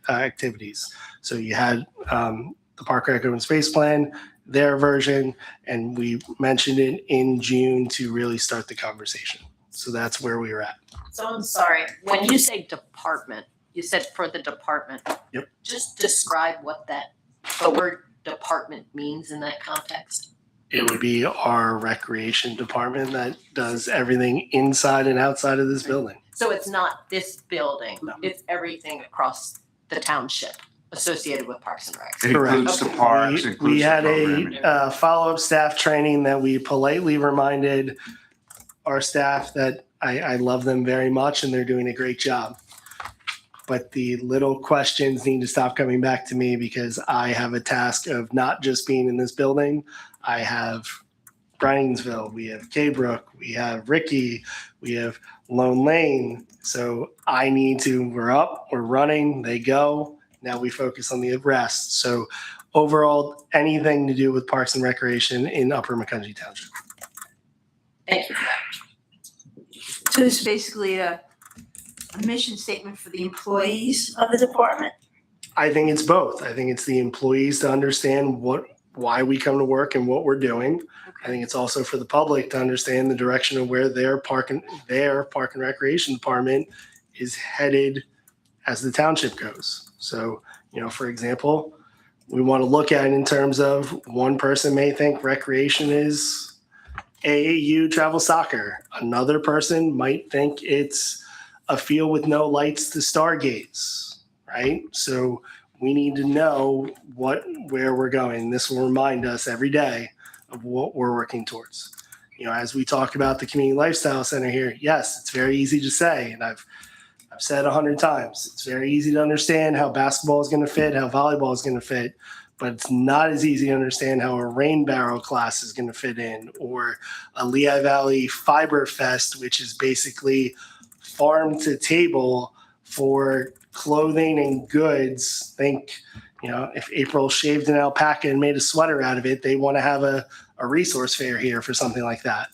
activities. So you had the Park Rec Open Space Plan, their version, and we mentioned it in June to really start the conversation. So that's where we were at. So I'm sorry, when you say department, you said for the department. Yep. Just describe what the word department means in that context. It would be our recreation department that does everything inside and outside of this building. So it's not this building, No. it's everything across the township associated with Parks and Rec. It includes the parks, We includes the had programming. a follow-up staff training that we politely reminded our staff that I love them very much and they're doing a great job. But the little questions need to stop coming back to me because I have a task of not just being in this building. I have Briansville, we have Kaybrook, we have Ricky, we have Lone Lane. So we're up, we're running, they go. Now we focus on the rest. So overall, anything to do with Parks and Recreation in Upper Macungie Township. Thank you. So this is basically a mission statement for the employees of the department? I think it's both. I think it's the employees to understand what why we come to work and what we're doing. I think it's also for the public to understand the direction of where their park and recreation department is headed as the township goes. So, for example, we want to look at it in terms of one person may think recreation is AAU travel soccer. Another person might think it's a field with no lights to stargaze, right? So we need to know where we're going. This will remind us every day of what we're working towards. As we talk about the Community Lifestyle Center here, yes, it's very easy to say, and I've said 100 times, it's very easy to understand how basketball is going to fit, how volleyball is going to fit, but it's not as easy to understand how a rain barrel class is going to fit in, or a Lehigh Valley Fiber Fest, which is basically farm to table for clothing and goods. Think, if April shaved an alpaca and made a sweater out of it, they want to have a resource fair here for something like that.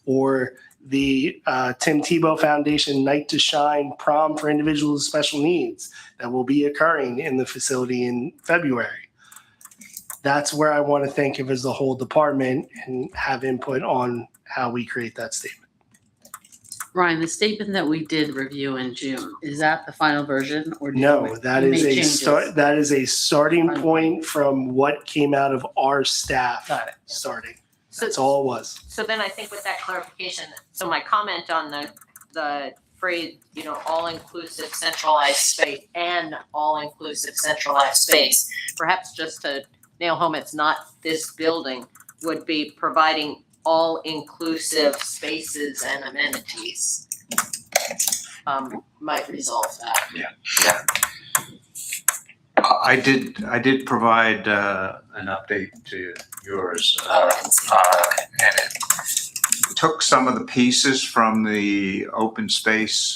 Or the Tim Tebow Foundation Night to Shine prom for individuals with special needs that will be occurring in the facility in February. That's where I want to think of as the whole department and have input on how we create that statement. Ryan, the statement that we did review in June, is that the final version or? did No, we- that you is made a changes? start. That is a starting Fine. point from what came out of our staff Got it. starting. So, That's all it was. so then I think with that clarification, so my comment on the phrase, all-inclusive centralized space and all-inclusive centralized space, perhaps just to nail home it's not this building, would be providing all-inclusive spaces and amenities. Might resolve that. I did provide an update to yours, and it took some of the pieces from the open space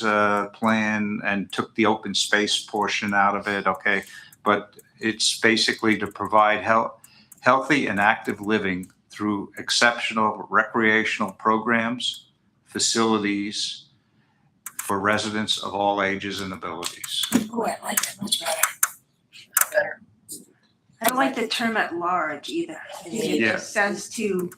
plan and took the open space portion out of it, okay? But it's basically to provide healthy and active living through exceptional recreational programs, facilities for residents of all ages and abilities. Oh, I like that much better. Better. I don't like the term at large either. I think it Yeah. just sounds too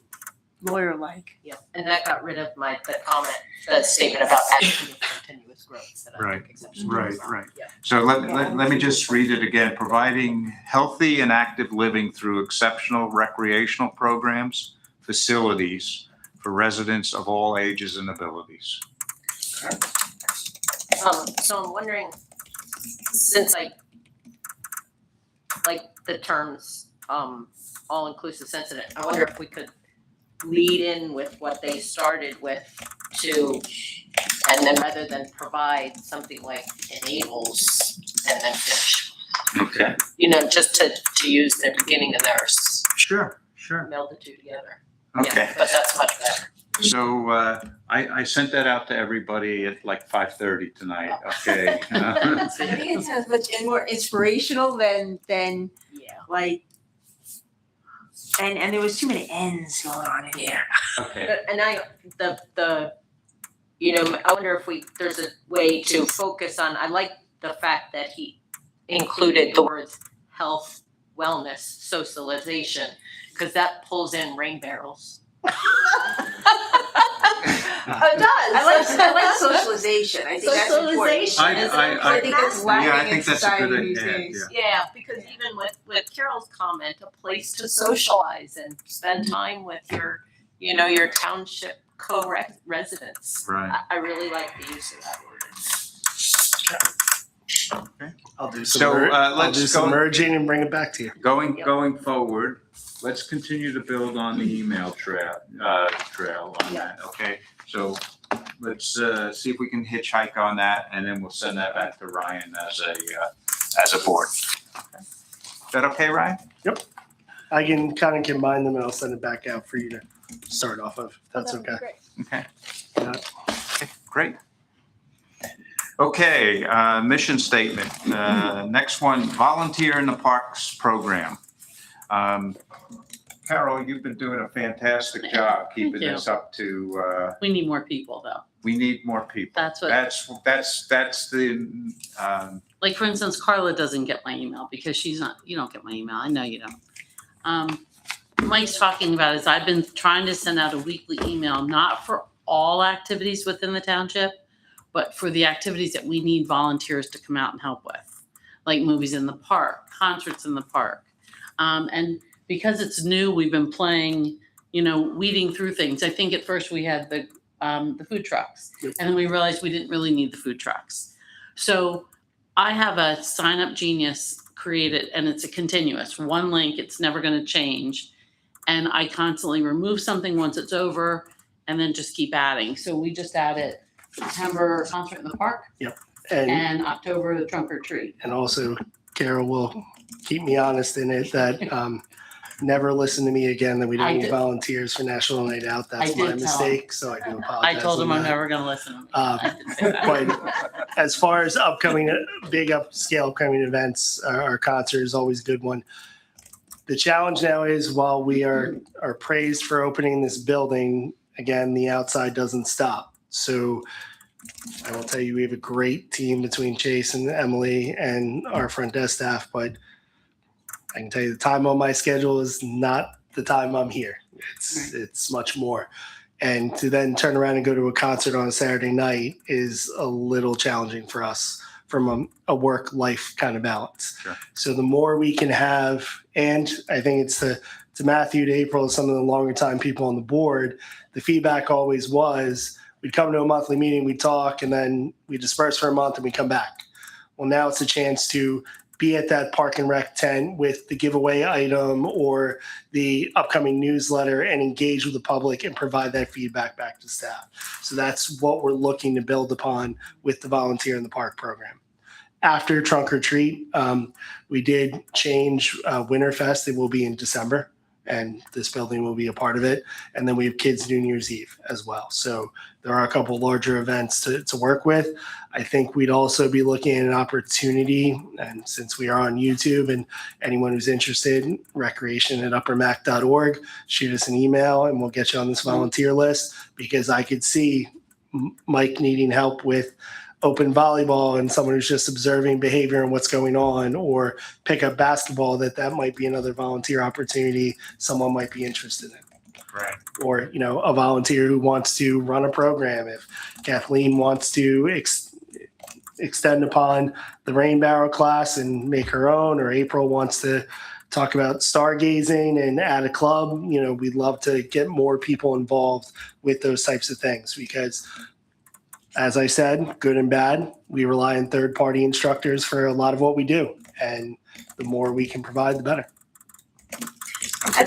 lawyer-like. Yeah, and that got rid of the statement about action of continuous growth that I Right, think exceptionally was on. right. Yeah. So let me just read it again. Providing healthy and active living through exceptional recreational programs, facilities for residents of all ages and abilities. So I'm wondering, since I like the terms, all-inclusive sensitive, I wonder if we could lead in with what they started with to, and then rather than provide something like enables and then finish. Okay. Just to use the beginning of theirs, Sure. meld the two together. Okay. Yeah, but that's much better. So I sent that out to everybody at like 5:30 tonight, okay? I think it sounds much more inspirational than Yeah. like, and there was too many N's going on in here. Okay. And I wonder if there's a way to focus on, I like the fact that he included the words health, wellness, socialization, because that pulls in rain barrels. It does. I like socialization. I think that's important. Socialization is I- I think it's lacking Yeah, I in think that's a society good these idea, days. Yeah, because even with Carol's comment, a place to socialize and spend time with your township co-residents. Right. I really like the use of that word. I'll do So, I'll let's do some go- merging and bring it back to you. Going forward, let's continue to build on the email trail on that, okay? So let's see if we can hitchhike on that, and then we'll send that back to Ryan as a board. Is that okay, Ryan? I can kind of combine them and I'll send it back out for you to start off of. If that's okay. Okay. Yeah. Okay, great. Okay, mission statement. Next one, volunteer in the parks program. Carol, you've been doing a fantastic job keeping you. this up to, We need more people though. we need more people. That's what, That's the, like for instance, Carla doesn't get my email because she's not, you don't get my email. I know you don't. Mike's talking about is I've been trying to send out a weekly email, not for all activities within the township, but for the activities that we need volunteers to come out and help with, like movies in the park, concerts in the park. And because it's new, we've been playing, weeding through things. I think at first we had the food trucks, Yep. and then we realized we didn't really need the food trucks. So I have a Sign Up Genius created, and it's a continuous one link. It's never going to change. And I constantly remove something once it's over and then just keep adding. So we just added September concert in the park And and October the trunk or treat. and also Carol will keep me honest in it that never listen to me again that we I don't need did- volunteers for National Night Out. That's I my did tell him. mistake. So I do apologize. I told him on I'm that. never going to listen to him. Um, But as far as big upscale upcoming events, our concert is always a good one. The challenge now is while we are praised for opening this building, again, the outside doesn't stop. So I will tell you, we have a great team between Chase and Emily and our front desk staff, but I can tell you the time on my schedule is not the time I'm here. It's much more. And to then turn around and go to a concert on a Saturday night is a little challenging for us from a work-life kind of balance. Sure. So the more we can have, and I think it's to Matthew, to April, some of the longer time people on the board, the feedback always was, we'd come to a monthly meeting, we'd talk, and then we disperse for a month and we come back. Well, now it's a chance to be at that Park and Rec tent with the giveaway item or the upcoming newsletter and engage with the public and provide that feedback back to staff. So that's what we're looking to build upon with the Volunteer in the Park program. After Trunk or Treat, we did change Winterfest. It will be in December, and this building will be a part of it. And then we have Kids New Year's Eve as well. So there are a couple larger events to work with. I think we'd also be looking at an opportunity, and since we are on YouTube and anyone who's interested, recreation@uppermac.org, shoot us an email and we'll get you on this volunteer list, because I could see Mike needing help with open volleyball and someone who's just observing behavior and what's going on, or pick up basketball, that might be another volunteer opportunity someone might be interested in. Right. Or, a volunteer who wants to run a program. If Kathleen wants to extend upon the rain barrel class and make her own, or April wants to talk about stargazing and add a club, we'd love to get more people involved with those types of things, because as I said, good and bad, we rely on third-party instructors for a lot of what we do. And the more we can provide, the better. I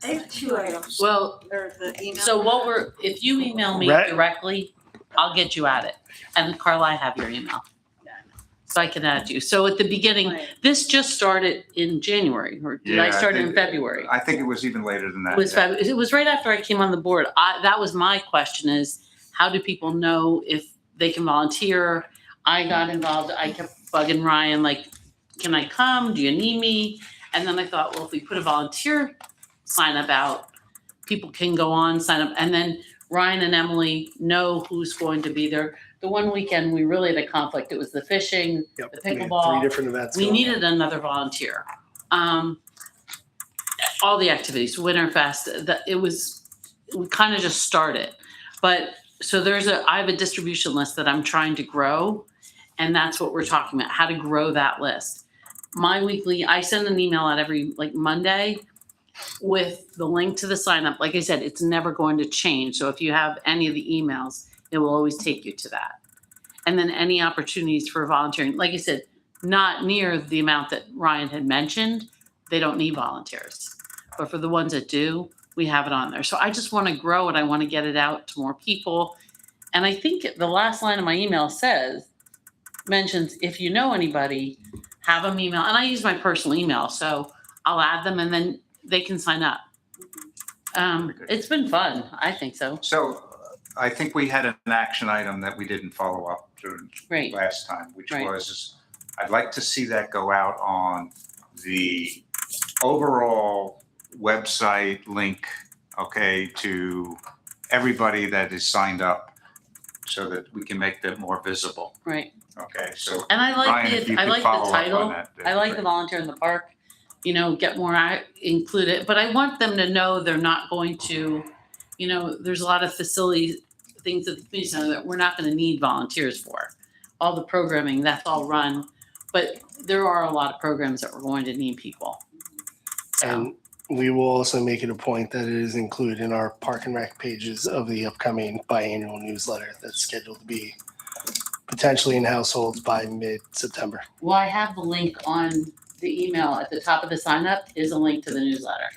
have two items. Well, Or the email. so if you email me Right. directly, I'll get you at it. And Carla, I have your email. So I can add you. So at the beginning, Right. this just started in January, or did I start in February? I think it was even later than that. It was it was right after I came on the board. That was my question, is how do people know if they can volunteer? I got involved. I kept bugging Ryan, like, can I come? Do you need me? And then I thought, well, if we put a volunteer sign up out, people can go on, sign up. And then Ryan and Emily know who's going to be there. The one weekend we really had a conflict. It was the fishing, Yep. the We had pickleball. 3 different events. We going on. needed another volunteer. All the activities, Winterfest, we kind of just started. But so I have a distribution list that I'm trying to grow, and that's what we're talking about, how to grow that list. I send an email out every Monday with the link to the sign up. Like I said, it's never going to change. So if you have any of the emails, it will always take you to that. And then any opportunities for volunteering, like I said, not near the amount that Ryan had mentioned. They don't need volunteers. But for the ones that do, we have it on there. So I just want to grow it. I want to get it out to more people. And I think the last line of my email mentions, if you know anybody, have them email. And I use my personal email, so I'll add them and then they can sign up. It's been fun. I think so. So I think we had an action item that we didn't follow up to Great. last time, which Right. was, I'd like to see that go out on the overall website link, okay, to everybody that is signed up, so that we can make that more visible, Right. okay? So And I Ryan, if you I could like follow the up on title. that, that'd I be like the great. volunteer in the park get more included. But I want them to know they're not going to, there's a lot of facilities, things at the community center that we're not going to need volunteers for. All the programming, that's all run. But there are a lot of programs that we're going to need people. So, And we will also make it a point that it is included in our Park and Rec pages of the upcoming biannual newsletter that's scheduled to be potentially in households by mid-September. well, I have the link on the email at the top of the sign up is a link to the newsletter,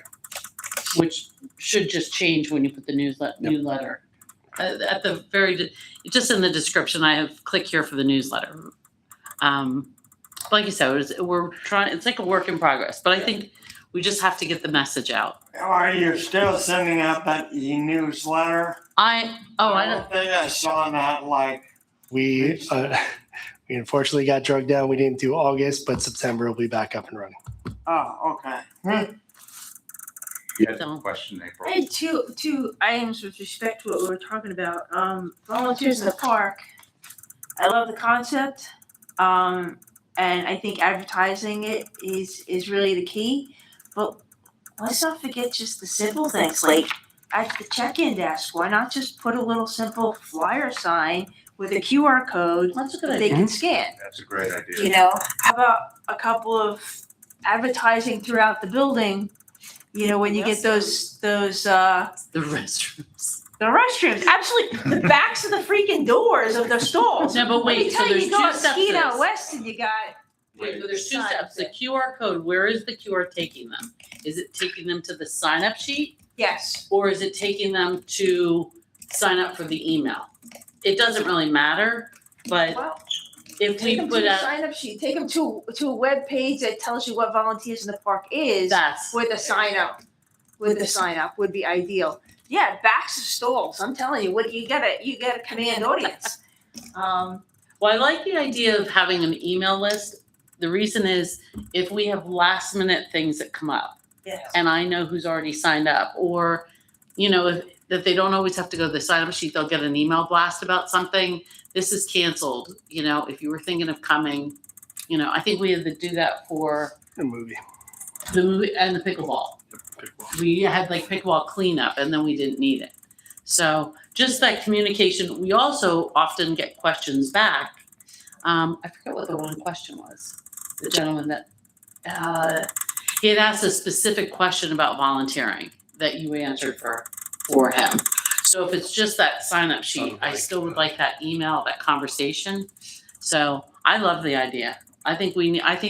which should just change when you put the newsletter. At the very, just in the description, I have click here for the newsletter. Like you said, it's like a work in progress, but I think we just have to get the message out. Are you still sending out that e-newsletter? I don't, think I saw that like, We unfortunately got drugged down. We didn't do August, but September will be back up and running. oh, okay. You had a So- question, April? I had two items with respect to what we were talking about. Volunteers in the park. I love the concept. And I think advertising it is really the key. But let's not forget just the simple things like at the check-in desk. Why not just put a little simple flyer sign with a QR code that's a good that idea. they can scan? That's a great idea. You know, how about a couple of advertising throughout the building? When you get those The restrooms. the restrooms, absolutely, the backs of the freaking doors of the stalls. No, but Let me wait, so tell you, there's you go two out steps to skiing out this. west and you got, Wait, but there's two Sign steps. The up. QR code, where is the QR taking them? Is it taking them to the sign up sheet? yes, Or is it taking them to sign up for the email? It doesn't really matter, but well, if take we them to put the out, sign up sheet, take them to a web page that tells you what Volunteers in the Park is that's, with a sign up. With the sign up would be ideal. Yeah, backs of stalls, I'm telling you, you gotta command audience. well, I like the idea of having an email list. The reason is if we have last minute things that come up Yes. and I know who's already signed up, or, if they don't always have to go to the sign up sheet, they'll get an email blast about something. This is canceled, if you were thinking of coming, I think we had to do that for The movie. the movie and the pickleball. We had like pickleball cleanup and then we didn't need it. So just that communication, we also often get questions back. I forget what the one question was. The gentleman that, he had asked a specific question about volunteering that you answered for him. So if it's just that sign up sheet, I still would like that email, that conversation. So I love the idea. I think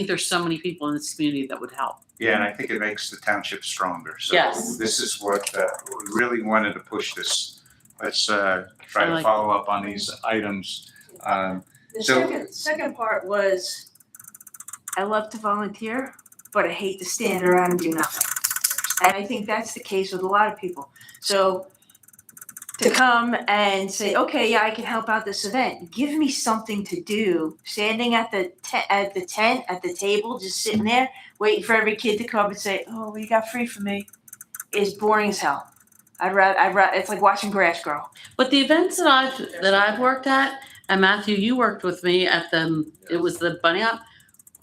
there's so many people in this community that would help. Yeah, and I think it makes the township stronger. So Yes. this is what we really wanted to push this. Let's try I to like follow up on these items. The So- second part was, I love to volunteer, but I hate to stand around and do nothing. And I think that's the case with a lot of people. So to come and say, okay, yeah, I can help out this event, give me something to do. Standing at the tent, at the table, just sitting there, waiting for every kid to come and say, oh, what you got free for me, is boring as hell. I'd rather, it's like watching grass grow. But the events that I've worked at, and Matthew, you worked with me at it was the bunny hop.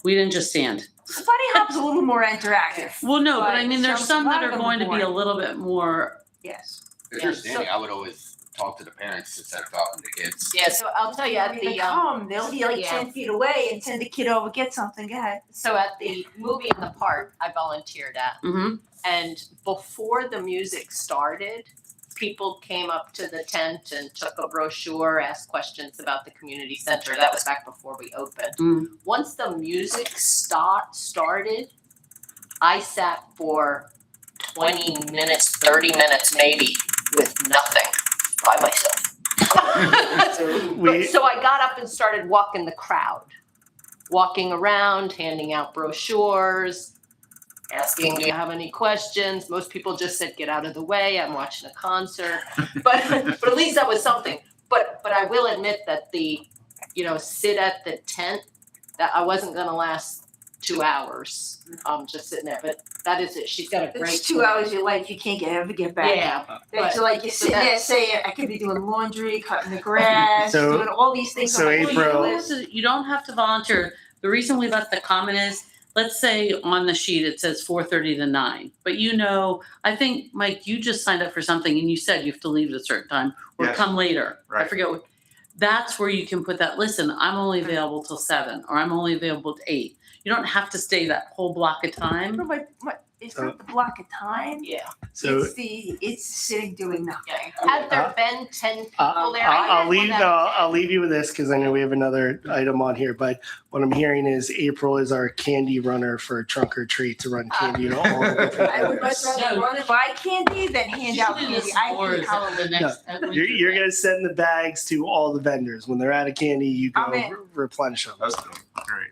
We didn't just stand. The bunny hop's a little more interactive. Well, no, but I But mean, there's some- some a that lot are of them going to be a boring. little bit more. Yes. If Yeah, you're so- standing, I would always talk to the parents instead of talking to kids. Yeah, so I'll tell you at When they the, come, they'll be like yeah. 10 feet away and send the kid over, get something, go ahead. so at the movie in the park I volunteered at, Mm-hmm. and before the music started, people came up to the tent and took a brochure, asked questions about the community center. That was back before we opened. Mm. Once the music started, I sat for 20 minutes, 30 minutes maybe with nothing by myself. We- So I got up and started walking the crowd, walking around, handing out brochures, asking, do you have any questions? Most people just said, get out of the way, I'm watching a concert. But at least that was something. But I will admit that sit at the tent, that I wasn't gonna last 2 hours, just sitting there, but that is it. She's got a great. It's 2 hours of your life you can't ever get back. Yeah, It's but- like you're sitting there that's- saying, I could be doing laundry, cutting the grass, So- doing all these things. so on my April- to-do list. You don't have to volunteer. The reason we left the comment is let's say on the sheet it says 4:30 to 9, but I think, Mike, you just signed up for something and you said you have to leave at a certain time or Yes. come later. I Right. forget what. That's where you can put that, listen, I'm only available till 7, or I'm only available to 8. You don't have to stay that whole block of time. No, but it's not the block of time. Yeah. So It's sitting doing nothing. Had there been 10 people there? I I'll had leave. one that- I'll leave you with this because I know we have another item on here. But what I'm hearing is April is our candy runner for trunk or treat to run candy to all the different I would much vendors. rather run and buy candy than hand out candy. I think how the next. You're gonna send the bags to all the vendors. When they're out of candy, you go I'm in. replenish them. Okay, great.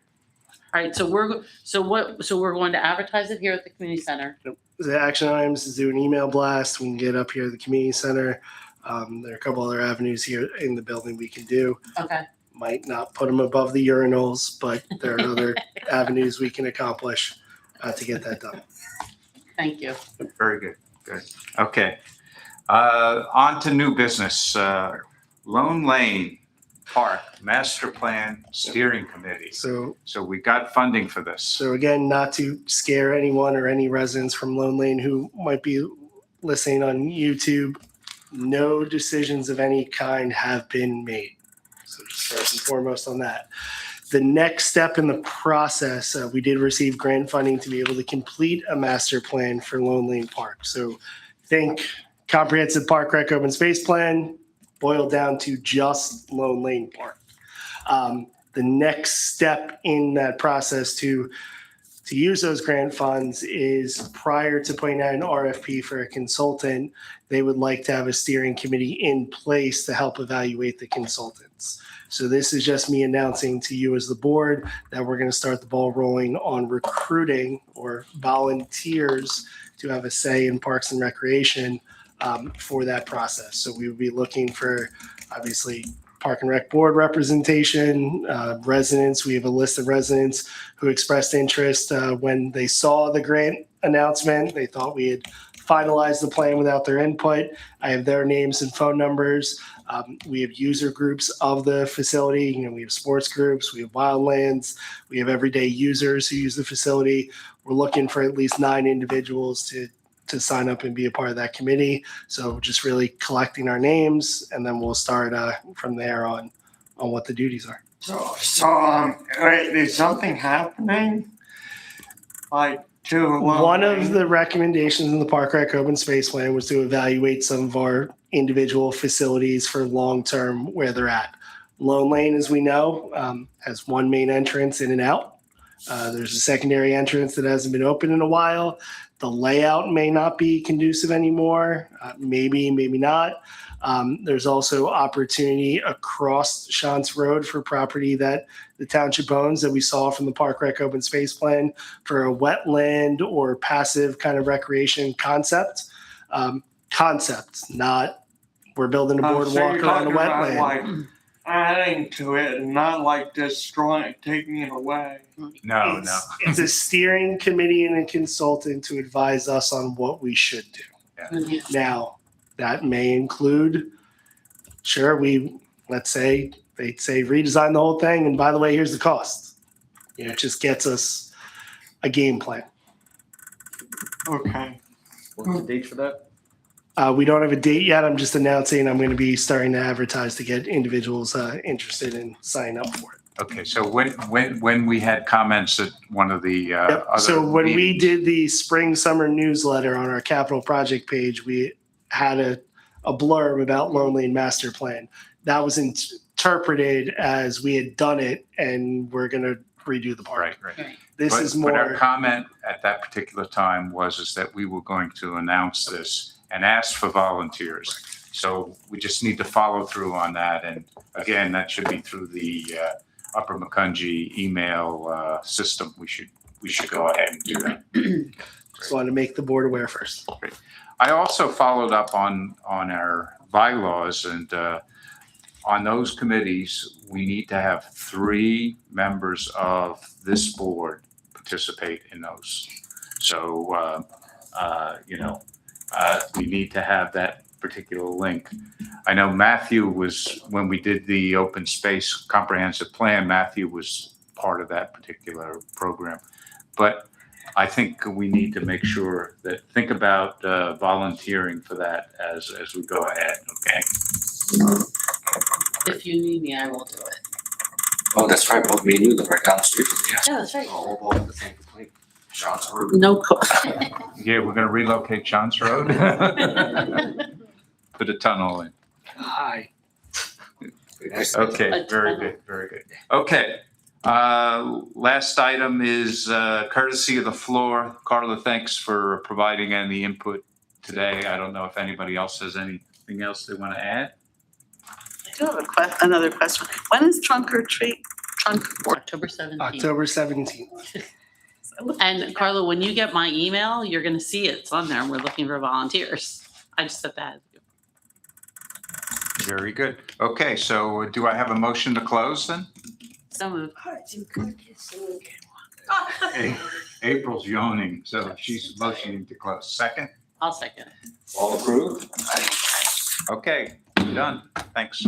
All right, so we're going to advertise it here at the community center. The action items is do an email blast. We can get up here at the community center. There are a couple other avenues here in the building we can do. Okay. Might not put them above the urinals, but there are other avenues we can accomplish to get that done. Thank you. Very good, good. Okay. On to new business. Lone Lane Park Master Plan Steering Committee. So We got funding for this. So again, not to scare anyone or any residents from Lone Lane who might be listening on YouTube, no decisions of any kind have been made. So just first and foremost on that. The next step in the process, we did receive grant funding to be able to complete a master plan for Lone Lane Park. So think comprehensive park rec open space plan boiled down to just Lone Lane Park. The next step in that process to use those grant funds is prior to putting out an RFP for a consultant, they would like to have a steering committee in place to help evaluate the consultants. So this is just me announcing to you as the board that we're going to start the ball rolling on recruiting or volunteers to have a say in Parks and Recreation for that process. So we would be looking for, obviously, Park and Rec Board representation, residents. We have a list of residents who expressed interest when they saw the grant announcement. They thought we had finalized the plan without their input. I have their names and phone numbers. We have user groups of the facility. We have sports groups. We have wildlands. We have everyday users who use the facility. We're looking for at least 9 individuals to sign up and be a part of that committee. So just really collecting our names, and then we'll start from there on what the duties are. Wait, is something happening? Like to One of the recommendations in the Park Rec Open Space Plan was to evaluate some of our individual facilities for long-term where they're at. Lone Lane, as we know, has one main entrance in and out. There's a secondary entrance that hasn't been open in a while. The layout may not be conducive anymore, maybe not. There's also opportunity across Shantz Road for property that the township owns that we saw from the Park Rec Open Space Plan for a wetland or passive kind of recreation concept. Not we're building a boardwalk around a wetland. Like adding to it and not like destroying, taking it away. No. It's a steering committee and a consultant to advise us on what we should do. Now, that may include, let's say they'd say redesign the whole thing, and by the way, here's the cost. It just gets us a game plan. Okay. What's the date for that? We don't have a date yet. I'm just announcing I'm going to be starting to advertise to get individuals interested in signing up for it. Okay, so when we had comments at one of the Yep. other So when we meetings- did the spring summer newsletter on our capital project page, we had a blurb about Lone Lane Master Plan. That was interpreted as we had done it and we're going to redo the park. Right. This But- is But our more, comment at that particular time was that we were going to announce this and ask for volunteers. So we just need to follow through on that. And again, that should be through the Upper Macungie email system. We should go ahead and do that. just wanted to make the board aware first. I also followed up on our bylaws, and on those committees, we need to have 3 members of this board participate in those. So, we need to have that particular link. I know Matthew was, when we did the open space comprehensive plan, Matthew was part of that particular program. But I think we need to make sure that, think about volunteering for that as we go ahead, okay? If you need me, I will do it. Oh, that's right, both me and you live right down the street from here. Yeah, that's right. Oh, we'll both have the same complaint. Sean's rude. No. Yeah, we're gonna relocate Johns Road. Put a tunnel in. Hi. Okay, very good, very good. Okay, last item is courtesy of the floor. Carla, thanks for providing any input today. I don't know if anybody else has anything else they want to add? I do have another question. When is trunk or treat? October 17th. October 17th. And Carla, when you get my email, you're gonna see it's on there. We're looking for volunteers. I just said that. Very good. Okay, so do I have a motion to close then? So moved. April's yawning, so she's motioning to close. Second? I'll second. All approved? Okay, done. Thanks.